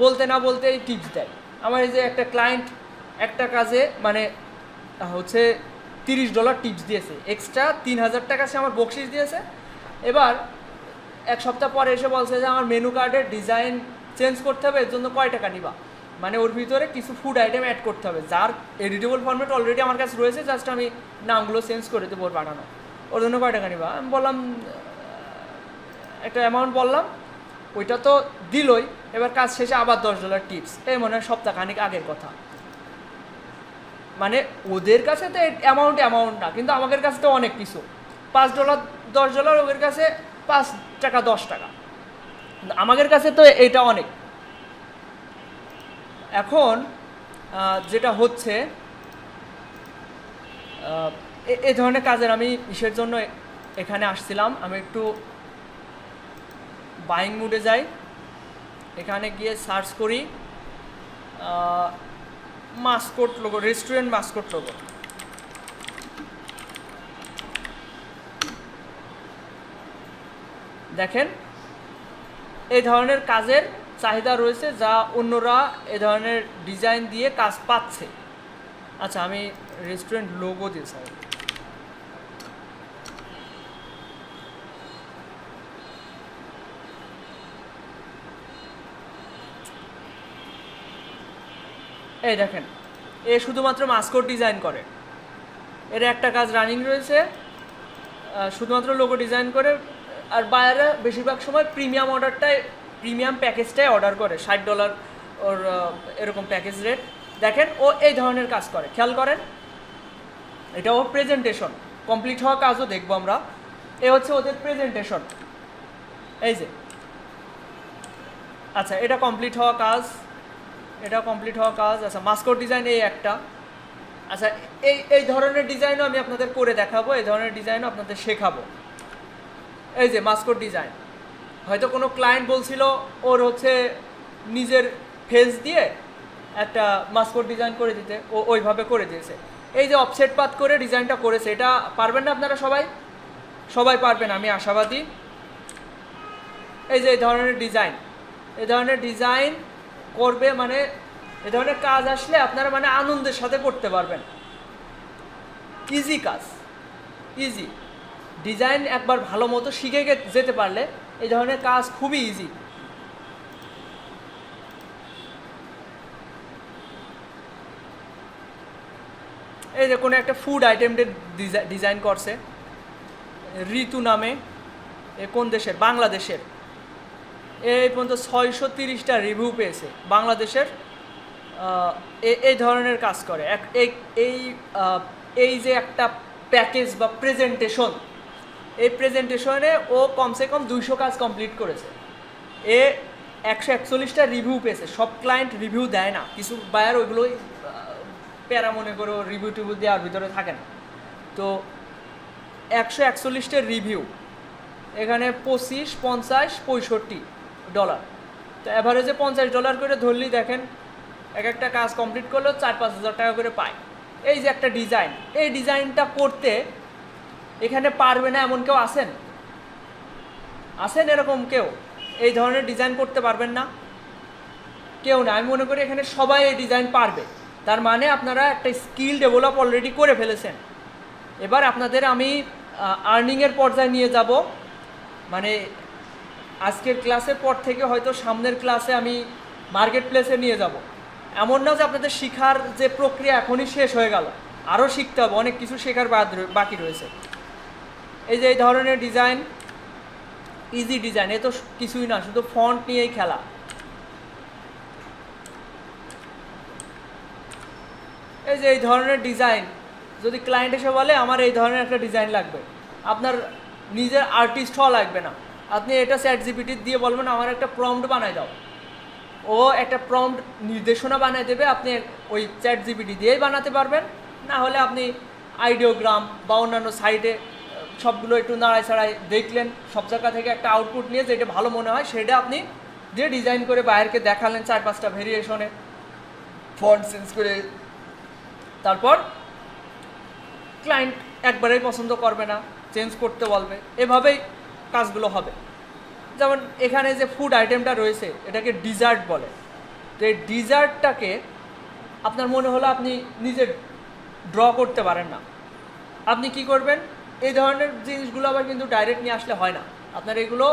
বলতে না বলতেই টিপস দেয়। আমার এই যে একটা ক্লায়েন্ট একটা কাজে মানে হচ্ছে $30 টিপস দিয়েছে, এক্সট্রা 3000 টাকা সে আমার বকশিস দিয়েছে। এবার এক সপ্তাহ পরে এসে বলছে যে আমার মেনু কার্ডের ডিজাইন চেঞ্জ করতে হবে, এর জন্য কয় টাকা নিবা? মানে ওর ভিতরে কিছু ফুড আইটেম অ্যাড করতে হবে, যার এডিটেবল ফরম্যাট অলরেডি আমার কাছে রয়েছে, জাস্ট আমি নামগুলো চেঞ্জ করে দেবো ওর পাঠানো, ওর জন্য কয় টাকা নিবা? আমি বললাম একটা অ্যামাউন্ট বললাম, ওইটা তো দিলই। এবার কাজ শেষে আবার $10 টিপস, এই মনে হয় সপ্তাহখানিক আগের কথা। মানে ওদের কাছে তো অ্যামাউন্ট না, কিন্তু আমাদের কাছে তো অনেক কিছু। $5 $10, ওদের কাছে 5 টাকা 10 টাকা, আমাদের কাছে তো এটা অনেক। এখন যেটা হচ্ছে এই ধরনের কাজের আমি ইসের জন্য এখানে আসছিলাম। আমি একটু বাইং মুডে যাই, এখানে গিয়ে সার্চ করি Mascot logo, restaurant Mascot logo. দেখেন এই ধরনের কাজের চাহিদা রয়েছে, যা অন্যরা এ ধরনের ডিজাইন দিয়ে কাজ পাচ্ছে। আচ্ছা আমি রেস্টুরেন্ট লোগো দিয়ে চাই, এই দেখেন এ শুধুমাত্র মাস্কট ডিজাইন করে, এর একটা কাজ রানিং রয়েছে, শুধুমাত্র লোগো ডিজাইন করে। আর বায়াররা বেশিরভাগ সময় প্রিমিয়াম প্যাকেজটাই অর্ডার করে, $60 ওর এরকম প্যাকেজ রেট। দেখেন ও এই ধরনের কাজ করে, খেয়াল করেন, এটা ওর প্রেজেন্টেশন, কমপ্লিট হওয়া কাজও দেখবো আমরা। এ হচ্ছে ওদের প্রেজেন্টেশন, এই যে। আচ্ছা এটা কমপ্লিট হওয়া কাজ, আচ্ছা মাস্কট ডিজাইন এই একটা। আচ্ছা এই ধরনের ডিজাইনও আমি আপনাদের করে দেখাবো, এই ধরনের ডিজাইনও আপনাদের শেখাবো। এই যে মাস্কট ডিজাইন, হয়তো কোনো ক্লায়েন্ট বলছিল ওর হচ্ছে নিজের ফেস দিয়ে একটা মাস্কট ডিজাইন করে দিতে, ও ওইভাবে করে দিয়েছে। এই যে অফসেট পাত করে ডিজাইনটা করেছে, এটা পারবেন না আপনারা সবাই পারবেন, আমি আশাবাদী। এই যে এই ধরনের ডিজাইন করবে, মানে এ ধরনের কাজ আসলে আপনারা মানে আনন্দের সাথে করতে পারবেন। ইজি কাজ, ইজি ডিজাইন একবার ভালো মতো শিখে যেতে পারলে এই ধরনের কাজ খুবই ইজি। এই যে কোনো একটা ফুড আইটেমের ডিজাইন করছে, ঋতু নামে, এ কোন দেশের? বাংলাদেশের। এই পর্যন্ত 630টা রিভিউ পেয়েছে বাংলাদেশের। এই ধরনের কাজ করে। এই যে একটা প্যাকেজ বা প্রেজেন্টেশন, এই প্রেজেন্টেশনে ও কমসে কম 200 কাজ কমপ্লিট করেছে। 141টা রিভিউ পেয়েছে। সব ক্লায়েন্ট রিভিউ দেয় না, কিছু বায়ার ওইগুলোই প্যারা মনে করে রিভিউ টিভিউ দেওয়ার ভিতরে থাকে না। তো 141টা রিভিউ, এখানে 25, 50, $65। তো অ্যাভারেজে $50 করে ধরলেই দেখেন এক একটা কাজ কমপ্লিট করলেও 4-5 হাজার টাকা করে পায়। এই যে একটা ডিজাইন, এই ডিজাইনটা করতে এখানে পারবে না এমন কেউ আছেন? আছেন এরকম কেউ এই ধরনের ডিজাইন করতে পারবেন না? কেউ না। আমি মনে করি এখানে সবাই এই ডিজাইন পারবে। তার মানে আপনারা একটা স্কিল ডেভেলপ অলরেডি করে ফেলেছেন। এবার আপনাদের আমি আর্নিংয়ের পর্যায়ে নিয়ে যাব। মানে আজকের ক্লাসের পর থেকে হয়তো সামনের ক্লাসে আমি মার্কেট প্লেসে নিয়ে যাব। এমন না যে আপনাদের শেখার যে প্রক্রিয়া এখনই শেষ হয়ে গেল, আরও শিখতে হবে, অনেক কিছু শেখার বাকি রয়েছে। এই যে এই ধরনের ডিজাইন, ইজি ডিজাইন, এ তো কিছুই না, শুধু ফন্ট নিয়েই খেলা। এই যে এই ধরনের ডিজাইন, যদি ক্লায়েন্ট এসে বলে আমার এই ধরনের একটা ডিজাইন লাগবে, আপনার নিজের আর্টিস্ট হওয়া লাগবে না। আপনি এটা চ্যাটজিপিটি দিয়ে বলবেন আমার একটা প্রম্পট বানাই দাও, ও একটা প্রম্পট নির্দেশনা বানিয়ে দেবে, আপনি ওই চ্যাটজিপিটি দিয়েই বানাতে পারবেন। না হলে আপনি আইডিওগ্রাম বা অন্যান্য সাইটে সবগুলো একটু নাড়াই ছাড়াই দেখলেন, সব জায়গা থেকে একটা আউটপুট নিয়ে যেটা ভালো মনে হয় সেটা আপনি দিয়ে ডিজাইন করে বাইরেকে দেখালেন 4-5টা ভেরিয়েশনে, ফন্ট চেঞ্জ করে। তারপর ক্লায়েন্ট একবারেই পছন্দ করবে না, চেঞ্জ করতে বলবে। এভাবেই কাজগুলো হবে। যেমন এখানে যে ফুড আইটেমটা রয়েছে এটাকে ডিজার্ট বলে। তো এই ডিজার্টটাকে আপনার মনে হলো আপনি নিজে ড্র করতে পারেন না, আপনি কি করবেন? এই ধরনের জিনিসগুলো আবার কিন্তু ডাইরেক্ট নিয়ে আসলে হয় না, আপনার এগুলো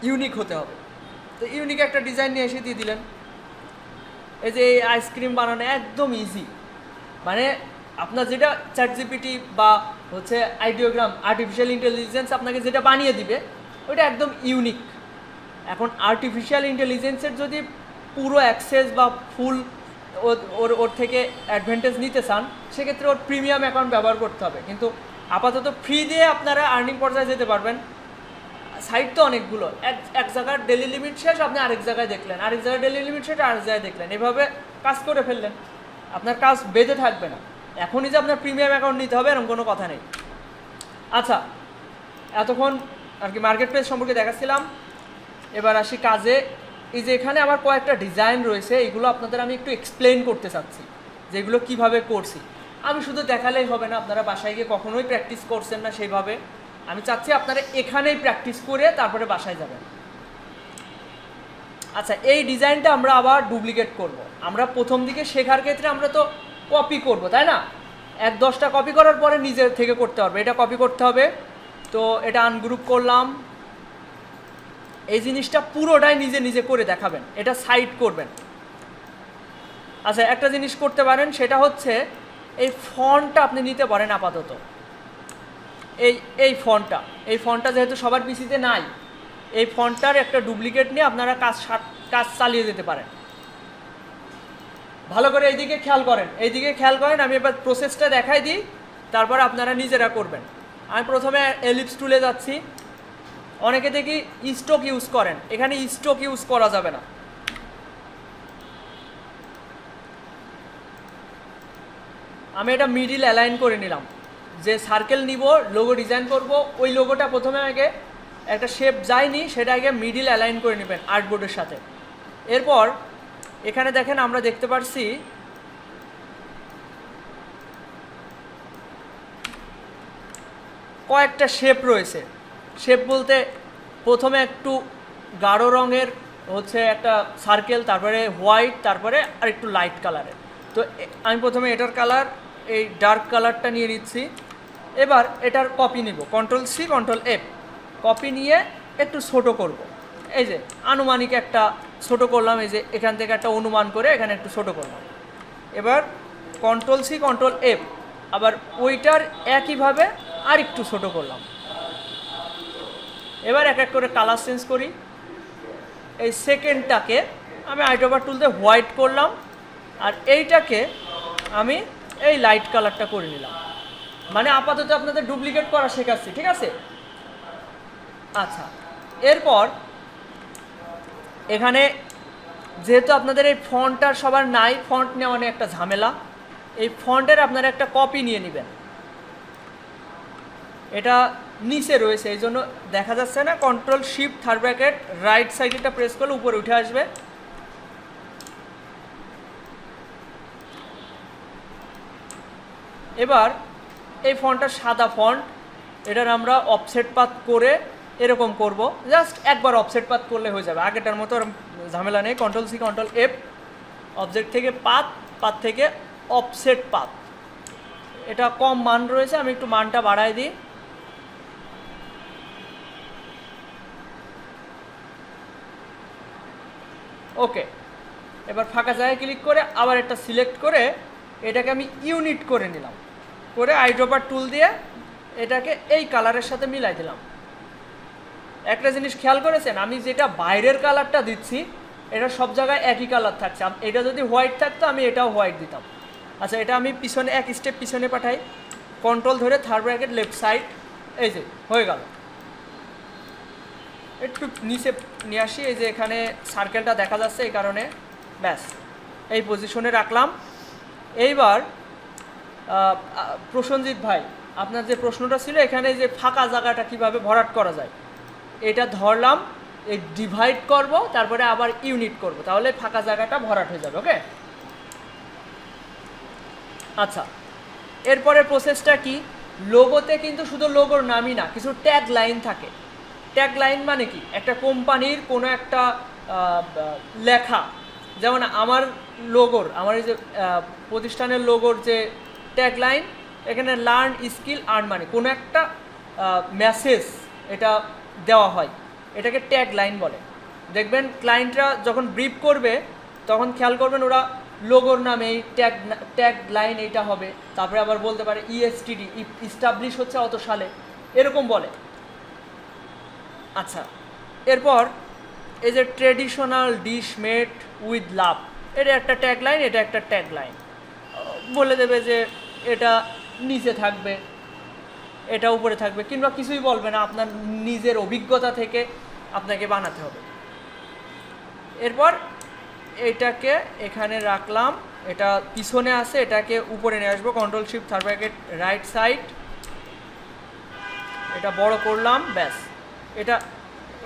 ইউনিক হতে হবে। তো ইউনিক একটা ডিজাইন নিয়ে এসে দিয়ে দিলেন। এই যে এই আইসক্রিম বানানো একদম ইজি। মানে আপনার যেটা চ্যাটজিপিটি বা হচ্ছে আইডিওগ্রাম, আর্টিফিশিয়াল ইন্টেলিজেন্স আপনাকে যেটা বানিয়ে দিবে ওইটা একদম ইউনিক। এখন আর্টিফিশিয়াল ইন্টেলিজেন্সের যদি পুরো অ্যাক্সেস বা ফুল ওর থেকে অ্যাডভান্টেজ নিতে চান, সেক্ষেত্রে ওর প্রিমিয়াম অ্যাকাউন্ট ব্যবহার করতে হবে। কিন্তু আপাতত ফ্রি দিয়ে আপনারা আর্নিং পর্যায়ে যেতে পারবেন। সাইট তো অনেকগুলো, এক জায়গার ডেলি লিমিট শেষ, আপনি আরেক জায়গায় দেখলেন, আরেক জায়গায় ডেলি লিমিট শেষ, আরেক জায়গায় দেখলেন, এভাবে কাজ করে ফেললেন, আপনার কাজ বেঁধে থাকবে না। এখনই যে আপনার প্রিমিয়াম অ্যাকাউন্ট নিতে হবে এরকম কোনো কথা নেই। আচ্ছা, এতক্ষণ আর কি মার্কেট প্লেস সম্পর্কে দেখাচ্ছিলাম। এবার আসি কাজে। এই যে এখানে আমার কয়েকটা ডিজাইন রয়েছে, এগুলো আপনাদের আমি একটু এক্সপ্লেন করতে চাচ্ছি যে এগুলো কীভাবে করছি। আমি শুধু দেখালেই হবে না, আপনারা বাসায় গিয়ে কখনোই প্র্যাকটিস করছেন না সেইভাবে। আমি চাচ্ছি আপনারা এখানেই প্র্যাকটিস করে তারপরে বাসায় যাবেন। আচ্ছা, এই ডিজাইনটা আমরা আবার ডুপ্লিকেট করব। আমরা প্রথম দিকে শেখার ক্ষেত্রে আমরা তো কপি করব, তাই না? 1-10টা কপি করার পরে নিজের থেকে করতে হবে। এটা কপি করতে হবে, তো এটা আনগ্রুপ করলাম। এই জিনিসটা পুরোটাই নিজে নিজে করে দেখাবেন, এটা সাইড করবেন। আচ্ছা, একটা জিনিস করতে পারেন, সেটা হচ্ছে এই ফন্টটা আপনি নিতে পারেন আপাতত। এই ফন্টটা যেহেতু সবার পিসিতে নাই, এই ফন্টটার একটা ডুপ্লিকেট নিয়ে আপনারা কাজ চালিয়ে যেতে পারেন। ভালো করে এইদিকে খেয়াল করেন। আমি এবার প্রসেসটা দেখাই দিই, তারপর আপনারা নিজেরা করবেন। আমি প্রথমে এলিপস টুলে যাচ্ছি। অনেকে দেখি স্ট্রোক ইউজ করেন, এখানে স্ট্রোক ইউজ করা যাবে না। আমি এটা মিডিল অ্যালাইন করে নিলাম। যে সার্কেল নিব, লোগো ডিজাইন করব, ওই লোগোটা প্রথমে আগে একটা শেপ যায়নি সেটা আগে মিডিল অ্যালাইন করে নেবেন আর্টবোর্ডের সাথে। এরপর এখানে দেখেন আমরা দেখতে পাচ্ছি কয়েকটা শেপ রয়েছে। শেপ বলতে প্রথমে একটু গাঢ় রঙের হচ্ছে একটা সার্কেল, তারপরে হোয়াইট, তারপরে আর একটু লাইট কালারের। তো আমি প্রথমে এটার কালার, এই ডার্ক কালারটা নিয়ে নিচ্ছি। এবার এটার কপি নিব, Ctrl+C Ctrl+F, কপি নিয়ে একটু ছোটো করব। এই যে আনুমানিক একটা ছোট করলাম, এই যে এখান থেকে একটা অনুমান করে এখানে একটু ছোট করলাম। এবার Ctrl+C Ctrl+F, আবার ওইটার একইভাবে আর একটু ছোট করলাম। এবার এক এক করে কালার চেঞ্জ করি। এই সেকেন্ডটাকে আমি আইটোভার টুল দিয়ে হোয়াইট করলাম, আর এইটাকে আমি এই লাইট কালারটা করে নিলাম। মানে আপাতত আপনাদের ডুপ্লিকেট করা শেখাচ্ছি, ঠিক আছে? আচ্ছা, এরপর এখানে যেহেতু আপনাদের এই ফন্টটার সবার নাই, ফন্ট নেওয়া অনেক একটা ঝামেলা, এই ফন্টের আপনারা একটা কপি নিয়ে নেবেন। এটা নিচে রয়েছে এই জন্য দেখা যাচ্ছে না। Ctrl+Shift রাইট সাইডেটা প্রেস করলে উপরে উঠে আসবে। এবার এই ফন্টটা সাদা ফন্ট, এটার আমরা অফসেট পাথ করে এরকম করব, জাস্ট একবার অফসেট পাথ করলে হয়ে যাবে, আগেটার মতো ঝামেলা নেই। Control C control F, object থেকে পাথ, পাথ থেকে অফসেট পাথ। এটা কম মান রয়েছে, আমি একটু মানটা বাড়াই দিই। ওকে, এবার ফাঁকা জায়গায় ক্লিক করে আবার একটা সিলেক্ট করে এটাকে আমি ইউনিট করে নিলাম, করে আইড্রপার টুল দিয়ে এটাকে এই কালারের সাথে মিলাই দিলাম। একটা জিনিস খেয়াল করেছেন, আমি যেটা বাইরের কালারটা দিচ্ছি এটা সব জায়গায় একই কালার থাকছে। এটা যদি হোয়াইট থাকতো আমি এটাও হোয়াইট দিতাম। আচ্ছা, এটা আমি পিছনে এক স্টেপ পিছনে পাঠাই, কন্ট্রোল ধরে থার্ড ব্র্যাকেট লেফট সাইড, এই যে হয়ে গেল। একটু নিচে নিয়ে আসি, এই যে এখানে সার্কেলটা দেখা যাচ্ছে এই কারণে, ব্যাস এই পজিশনে রাখলাম। এইবার প্রসেনজিৎ ভাই, আপনার যে প্রশ্নটা ছিল এখানে যে ফাঁকা জায়গাটা কিভাবে ভরাট করা যায়, এটা ধরলাম, এই ডিভাইড করব, তারপরে আবার ইউনিট করব, তাহলে ফাঁকা জায়গাটা ভরাট হয়ে যাবে। ওকে, আচ্ছা, এরপরে প্রসেসটা কি, লোগোতে কিন্তু শুধু লোগোর নামই না, কিছু ট্যাগ লাইন থাকে। ট্যাগ লাইন মানে কি, একটা কোম্পানির কোনো একটা লেখা, যেমন আমার লোগোর, আমার এই যে প্রতিষ্ঠানের লোগোর যে ট্যাগ লাইন, এখানে লার্ন স্কিল আর্ন মানি, কোনো একটা মেসেজ এটা দেওয়া হয়, এটাকে ট্যাগ লাইন বলে। দেখবেন ক্লায়েন্টরা যখন ব্রিফ করবে তখন খেয়াল করবেন ওরা লোগোর নামে এই ট্যাগ লাইন এইটা হবে, তারপরে আবার বলতে পারে ইএসটিডি, ইস্টাবলিশ হচ্ছে অত সালে, এরকম বলে। আচ্ছা, এরপর এই যে traditional dish made with love, এটা একটা ট্যাগ লাইন, এটা একটা ট্যাগ লাইন বলে দেবে যে এটা নিচে থাকবে, এটা উপরে থাকবে, কিংবা কিছুই বলবে না, আপনার নিজের অভিজ্ঞতা থেকে আপনাকে বানাতে হবে। এরপর এটাকে এখানে রাখলাম, এটা পিছনে আছে, এটাকে উপরে নিয়ে আসবো, control shift third bracket right side, এটা বড় করলাম, ব্যাস। এটা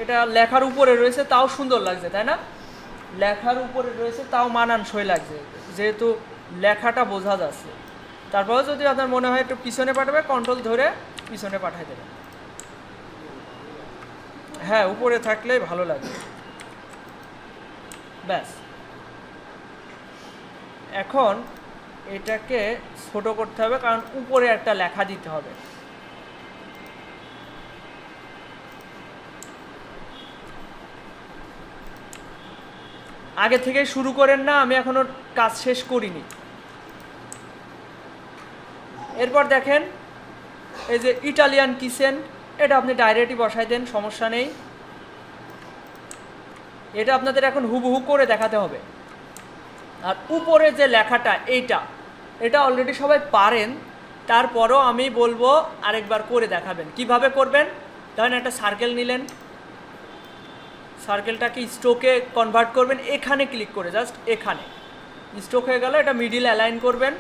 এটা লেখার উপরে রয়েছে তাও সুন্দর লাগছে, তাই না? লেখার উপরে রয়েছে তাও মানানসই লাগছে, যেহেতু লেখাটা বোঝা যাচ্ছে। তারপরেও যদি আপনার মনে হয় একটু পিছনে পাঠাবে, কন্ট্রোল ধরে পিছনে পাঠিয়ে দেবেন। হ্যাঁ, উপরে থাকলেই ভালো লাগে, ব্যাস। এখন এটাকে ছোট করতে হবে, কারণ উপরে একটা লেখা দিতে হবে। আগে থেকে শুরু করেন না, আমি এখনো কাজ শেষ করিনি। এরপর দেখেন এই যে ইটালিয়ান কিচেন, এটা আপনি ডাইরেক্টই বসাই দেন, সমস্যা নেই। এটা আপনাদের এখন হুবহু করে দেখাতে হবে। আর উপরে যে লেখাটা এটা অলরেডি সবাই পারেন, তারপরও আমি বলবো আরেকবার করে দেখাবেন। কিভাবে করবেন, ধরেন একটা সার্কেল নিলেন, সার্কেলটাকে স্ট্রোকে কনভার্ট করবেন, এখানে ক্লিক করে, জাস্ট এখানে স্ট্রোক হয়ে গেল, এটা মিডিল অ্যালাইন করবেন।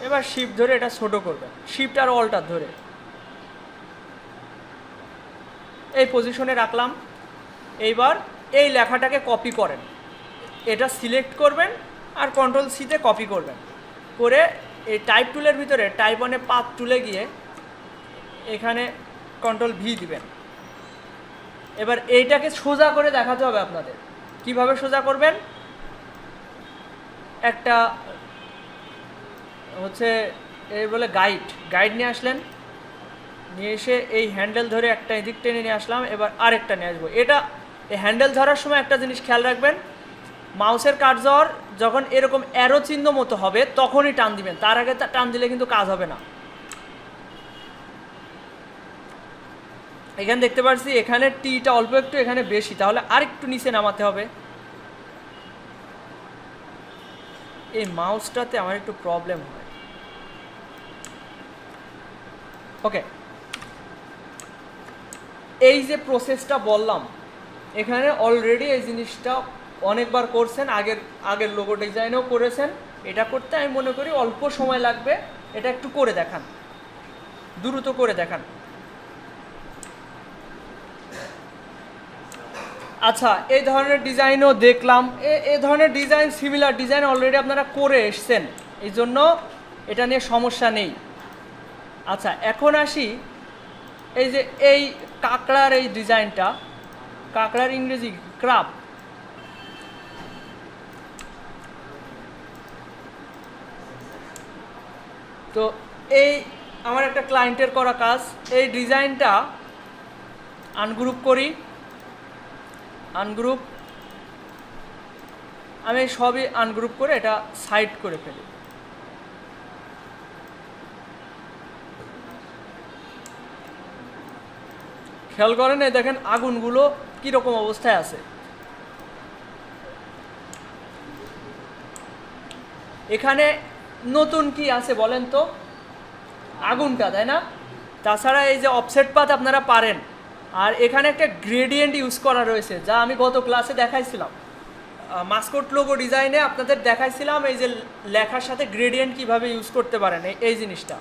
এবার শিফট ধরে এটা ছোটো করবেন, শিফট আর অল্টার ধরে এই পজিশনে রাখলাম। এইবার এই লেখাটাকে কপি করেন, এটা সিলেক্ট করবেন আর কন্ট্রোল সিতে কপি করবেন, করে এই টাইপ টুলের ভিতরে টাইপ অনে পাথ টুলে গিয়ে এখানে কন্ট্রোল ভি দিবেন। এবার এইটাকে সোজা করে দেখাতে হবে আপনাদের। কিভাবে সোজা করবেন, একটা হচ্ছে এই বলে গাইড নিয়ে আসলেন, নিয়ে এসে এই হ্যান্ডেল ধরে একটা এদিক টেনে নিয়ে আসলাম, এবার আরেকটা নিয়ে আসবো। এটা এই হ্যান্ডেল ধরার সময় একটা জিনিস খেয়াল রাখবেন, মাউসের কার্সর যখন এরকম অ্যারো চিহ্ন মতো হবে তখনই টান দিবেন, তার আগে টান দিলে কিন্তু কাজ হবে না। এখানে দেখতে পাচ্ছি এখানে টিটা অল্প একটু এখানে বেশি, তাহলে আরেকটু নিচে নামাতে হবে। এই মাউসটাতে আমার একটু প্রবলেম হয়। ওকে, এই যে প্রসেসটা বললাম, এখানে অলরেডি এই জিনিসটা অনেকবার করছেন, আগের লোগো ডিজাইনেও করেছেন। এটা করতে আমি মনে করি অল্প সময় লাগবে, এটা একটু করে দেখান, দ্রুত করে দেখান। আচ্ছা, এই ধরনের ডিজাইনও দেখলাম, এই ধরনের ডিজাইন, সিমিলার ডিজাইন অলরেডি আপনারা করে এসছেন, এই জন্য এটা নিয়ে সমস্যা নেই। আচ্ছা, এখন আসি এই যে এই কাঁকড়ার এই ডিজাইনটা, কাঁকড়ার ইংরেজি ক্রাব। তো এই আমার একটা ক্লায়েন্টের করা কাজ, এই ডিজাইনটা আনগ্রুপ করি, আনগ্রুপ, আমি সবই আনগ্রুপ করে এটা সাইড করে ফেলি। খেয়াল করেন এই দেখেন আগুনগুলো কীরকম অবস্থায় আছে। এখানে নতুন কি আছে বলেন তো? আগুনটা, তাই না? তাছাড়া এই যে অফসেট পাথ আপনারা পারেন, আর এখানে একটা গ্রেডিয়েন্ট ইউজ করা রয়েছে, যা আমি গত ক্লাসে দেখাইছিলাম। মাস্কট লোগো ডিজাইনে আপনাদের দেখাইছিলাম এই যে লেখার সাথে গ্রেডিয়েন্ট কিভাবে ইউজ করতে পারেন, এই জিনিসটা।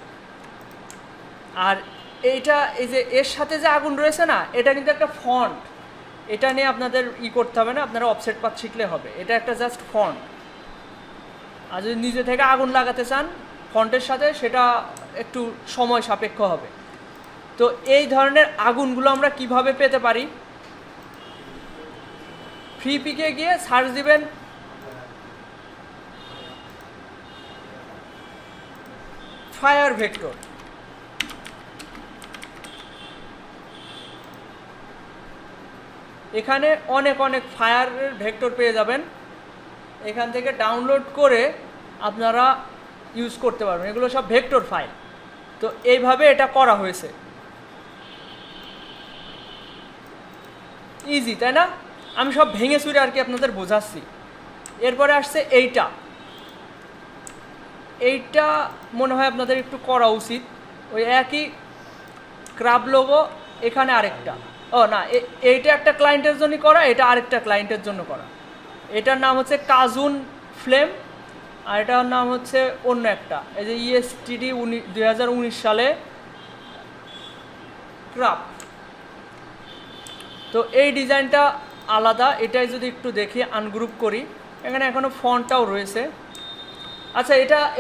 আর এইটা এই যে এর সাথে যে আগুন রয়েছে না, এটা কিন্তু একটা ফন্ট, এটা নিয়ে আপনাদের করতে হবে না, আপনারা অফসেট পাথ শিখলে হবে। এটা একটা জাস্ট ফন্ট। আর যদি নিজে থেকে আগুন লাগাতে চান ফন্টের সাথে, সেটা একটু সময় সাপেক্ষ হবে। তো এই ধরনের আগুনগুলো আমরা কিভাবে পেতে পারি? ফ্রি পিকে গিয়ে সার্চ দিবেন ফায়ার ভেক্টর। এখানে অনেক অনেক ফায়ারের ভেক্টর পেয়ে যাবেন, এখান থেকে ডাউনলোড করে আপনারা ইউজ করতে পারবেন। এগুলো সব ভেক্টর ফাইল। তো এইভাবে এটা করা হয়েছে, ইজি তাই না? আমি সব ভেঙে চুরে আর কি আপনাদের বোঝাচ্ছি। এরপরে আসছে এইটা, এইটা মনে হয় আপনাদের একটু করা উচিত। ওই একই ক্রাব লোগো, এখানে আরেকটা, ও না, এইটা একটা ক্লায়েন্টের জন্য করা, এটা আরেকটা ক্লায়েন্টের জন্য করা। এটার নাম হচ্ছে কাজুন ফ্লেম, আর এটার নাম হচ্ছে অন্য একটা, এই যে ESTD 2019 সালে ক্রাব। তো এই ডিজাইনটা আলাদা, এটাই যদি একটু দেখি আনগ্রুপ করি, এখানে এখনও ফন্টটাও রয়েছে। আচ্ছা,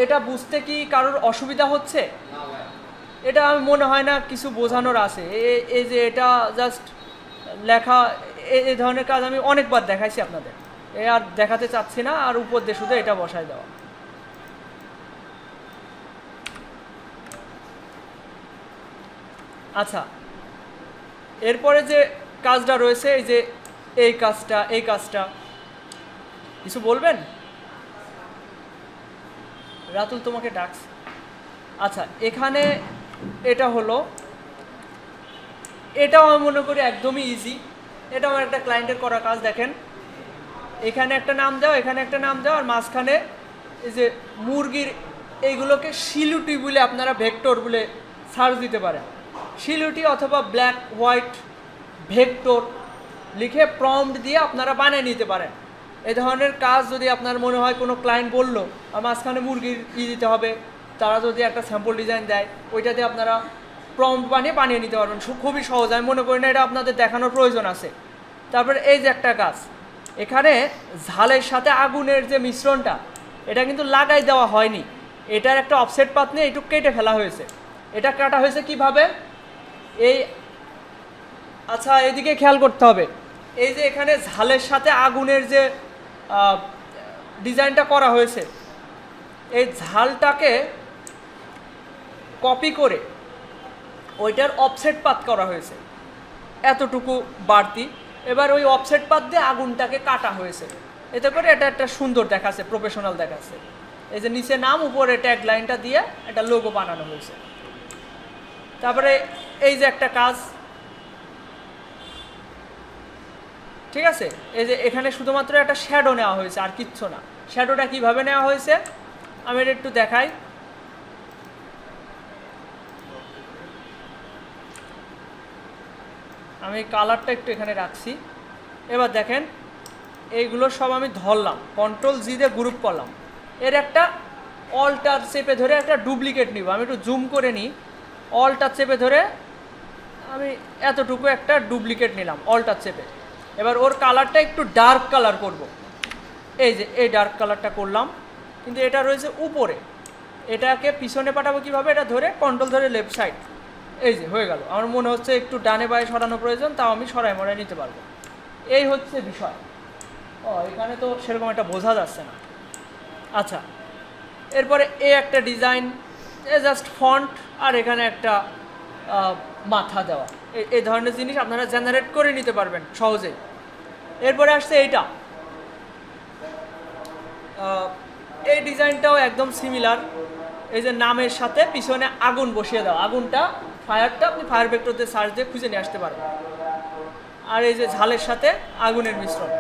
এটা বুঝতে কি কারোর অসুবিধা হচ্ছে? এটা আমি মনে হয় না কিছু বোঝানোর আছে। এই যে এটা জাস্ট লেখা, এই ধরনের কাজ আমি অনেকবার দেখাইছি আপনাদের, আর দেখাতে চাচ্ছি না। আর উপর দিয়ে শুধু এটা বসায় দেওয়া। আচ্ছা, এরপরে যে কাজটা রয়েছে, এই যে এই কাজটা কিছু বলবেন? রাতুল তোমাকে ডাকছে। আচ্ছা, এখানে এটা হলো, এটাও আমি মনে করি একদমই ইজি। এটা আমার একটা ক্লায়েন্টের করা কাজ। দেখেন এখানে একটা নাম দাও, এখানে একটা নাম দাও, আর মাঝখানে এই যে মুরগির, এইগুলোকে শিলুটি বলে আপনারা ভেক্টর বলে সার্চ দিতে পারেন। শিলুটি অথবা ব্ল্যাক হোয়াইট ভেক্টর লিখে প্রম্পট দিয়ে আপনারা বানিয়ে নিতে পারেন। এই ধরনের কাজ যদি আপনার মনে হয় কোনো ক্লায়েন্ট বললো আর মাঝখানে মুরগির দিতে হবে, তারা যদি একটা স্যাম্পল ডিজাইন দেয়, ওইটাতে আপনারা প্রম্পট বানিয়ে নিতে পারবেন। খুবই সহজ, আমি মনে করি না এটা আপনাদের দেখানোর প্রয়োজন আছে। তারপরে এই যে একটা কাজ, এখানে ঝালের সাথে আগুনের যে মিশ্রণটা, এটা কিন্তু লাগাই দেওয়া হয়নি, এটার একটা অফসেট পাত নিয়ে একটু কেটে ফেলা হয়েছে। এটা কাটা হয়েছে কিভাবে? এই, আচ্ছা এদিকে খেয়াল করতে হবে, এই যে এখানে ঝালের সাথে আগুনের যে ডিজাইনটা করা হয়েছে, এই ঝালটাকে কপি করে ওইটার অফসেট পাত করা হয়েছে এতটুকু বাড়তি। এবার ওই অফসেট পাত দিয়ে আগুনটাকে কাটা হয়েছে, এতে করে এটা একটা সুন্দর দেখাচ্ছে, প্রফেশনাল দেখাচ্ছে। এই যে নিচে নাম, উপরে ট্যাগ লাইনটা দিয়ে একটা লোগো বানানো হয়েছে। তারপরে এই যে একটা কাজ, ঠিক আছে, এই যে এখানে শুধুমাত্র একটা শ্যাডো নেওয়া হয়েছে, আর কিচ্ছু না। শ্যাডোটা কিভাবে নেওয়া হয়েছে আমি এটা একটু দেখাই। আমি কালারটা একটু এখানে রাখছি। এবার দেখেন এইগুলো সব আমি ধরলাম, Ctrl+G দিয়ে গ্রুপ করলাম। এর একটা অল্টার চেপে ধরে একটা ডুপ্লিকেট নিব। আমি একটু জুম করে নিই। অল্টার চেপে ধরে আমি এতটুকু একটা ডুপ্লিকেট নিলাম অল্টার চেপে। এবার ওর কালারটা একটু ডার্ক কালার করব। এই যে এই ডার্ক কালারটা করলাম, কিন্তু এটা রয়েছে উপরে, এটাকে পিছনে পাঠাবো কীভাবে? এটা ধরে কন্ট্রোল ধরে লেফট সাইড, এই যে হয়ে গেল। আমার মনে হচ্ছে একটু ডানে বায়ে সরানো প্রয়োজন, তাও আমি সরাই মরাই নিতে পারবো। এই হচ্ছে বিষয়। এখানে তো সেরকম একটা বোঝা যাচ্ছে না। আচ্ছা, এরপরে একটা ডিজাইন, জাস্ট ফন্ট, আর এখানে একটা মাথা দেওয়া, এই ধরনের জিনিস আপনারা জেনারেট করে নিতে পারবেন সহজেই। এরপরে আসছে এইটা, এই ডিজাইনটাও একদম সিমিলার। এই যে নামের সাথে পিছনে আগুন বসিয়ে দাও, আগুনটা ফায়ারটা আপনি ফায়ার ভেক্টরতে সার্চ দিয়ে খুঁজে নিয়ে আসতে পারবেন। আর এই যে ঝালের সাথে আগুনের মিশ্রণ,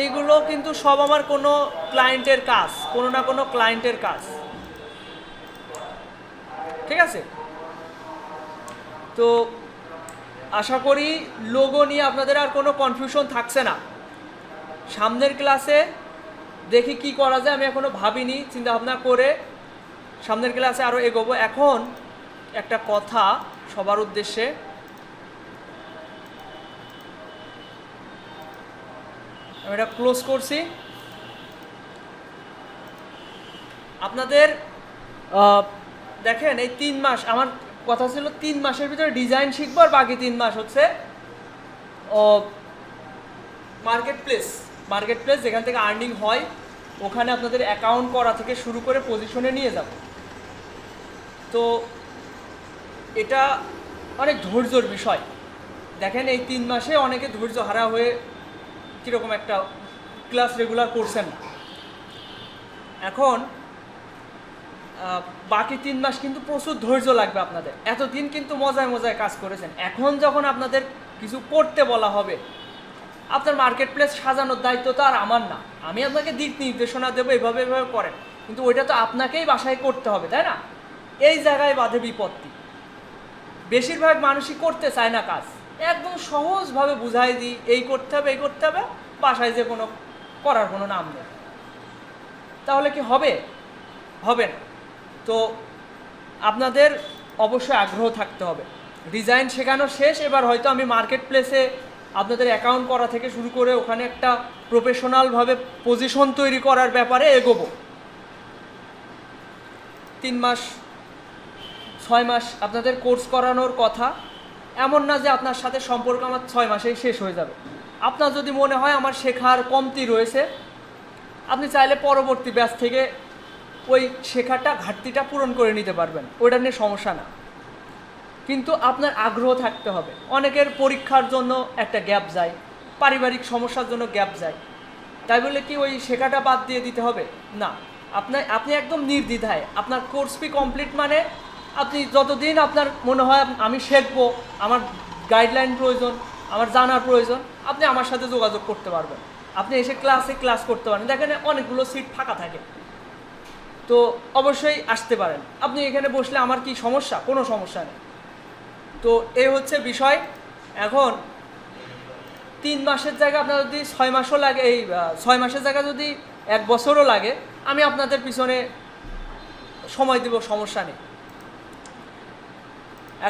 এইগুলো কিন্তু সব আমার কোনো ক্লায়েন্টের কাজ, কোনো না কোনো ক্লায়েন্টের কাজ, ঠিক আছে? তো আশা করি লোগো নিয়ে আপনাদের আর কোনো কনফিউশন থাকছে না। সামনের ক্লাসে দেখি কি করা যায়, আমি এখনো ভাবিনি, চিন্তা ভাবনা করে সামনের ক্লাসে আরও এগোবো। এখন একটা কথা সবার উদ্দেশ্যে, আমি এটা ক্লোজ করছি। আপনাদের দেখেন এই 3 মাস, আমার কথা ছিল 3 মাসের ভিতরে ডিজাইন শিখবো, আর বাকি 3 মাস হচ্ছে মার্কেট প্লেস যেখান থেকে আর্নিং হয়, ওখানে আপনাদের অ্যাকাউন্ট করা থেকে শুরু করে পজিশনে নিয়ে যাব। তো এটা অনেক ধৈর্যর বিষয়। দেখেন এই 3 মাসে অনেকে ধৈর্য হারা হয়ে কীরকম একটা ক্লাস রেগুলার করছেন না। এখন বাকি 3 মাস কিন্তু প্রচুর ধৈর্য লাগবে আপনাদের। এতদিন কিন্তু মজায় মজায় কাজ করেছেন, এখন যখন আপনাদের কিছু করতে বলা হবে, আপনার মার্কেট প্লেস সাজানোর দায়িত্ব তো আর আমার না। আমি আপনাকে দিক নির্দেশনা দেবো, এভাবে এভাবে করেন, কিন্তু ওইটা তো আপনাকেই বাসায় করতে হবে, তাই না? এই জায়গায় বাধে বিপত্তি। বেশিরভাগ মানুষই করতে চায় না কাজ, একদম সহজভাবে বুঝাই দিই এই করতে হবে এই করতে হবে, বাসায় যে কোনো করার কোনো নাম নেই। তাহলে কি হবে? হবে না। তো আপনাদের অবশ্যই আগ্রহ থাকতে হবে। ডিজাইন শেখানো শেষ, এবার হয়তো আমি মার্কেট প্লেসে আপনাদের অ্যাকাউন্ট করা থেকে শুরু করে ওখানে একটা প্রফেশনালভাবে পজিশন তৈরি করার ব্যাপারে এগোবো। 3 মাস 6 মাস আপনাদের কোর্স করানোর কথা, এমন না যে আপনার সাথে সম্পর্ক আমার 6 মাসেই শেষ হয়ে যাবে। আপনার যদি মনে হয় আমার শেখার কমতি রয়েছে, আপনি চাইলে পরবর্তী ব্যাচ থেকে ওই শেখাটা ঘাটতিটা পূরণ করে নিতে পারবেন, ওইটা নিয়ে সমস্যা না। কিন্তু আপনার আগ্রহ থাকতে হবে। অনেকের পরীক্ষার জন্য একটা গ্যাপ যায়, পারিবারিক সমস্যার জন্য গ্যাপ যায়, তাই বলে কি ওই শেখাটা বাদ দিয়ে দিতে হবে? না। আপনি একদম নির্দ্বিধায়, আপনার কোর্স ফি কমপ্লিট মানে আপনি যতদিন আপনার মনে হয় আমি শিখবো, আমার গাইডলাইন প্রয়োজন, আমার জানার প্রয়োজন, আপনি আমার সাথে যোগাযোগ করতে পারবেন। আপনি এসে ক্লাস করতে পারেন। দেখেন অনেকগুলো সিট ফাঁকা থাকে, তো অবশ্যই আসতে পারেন। আপনি এখানে বসলে আমার কি সমস্যা? কোনো সমস্যা নেই। তো এই হচ্ছে বিষয়। এখন 3 মাসের জায়গায় আপনার যদি 6 মাসও লাগে, এই 6 মাসের জায়গায় যদি 1 বছরও লাগে, আমি আপনাদের পিছনে সময় দেব, সমস্যা নেই।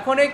এখন এই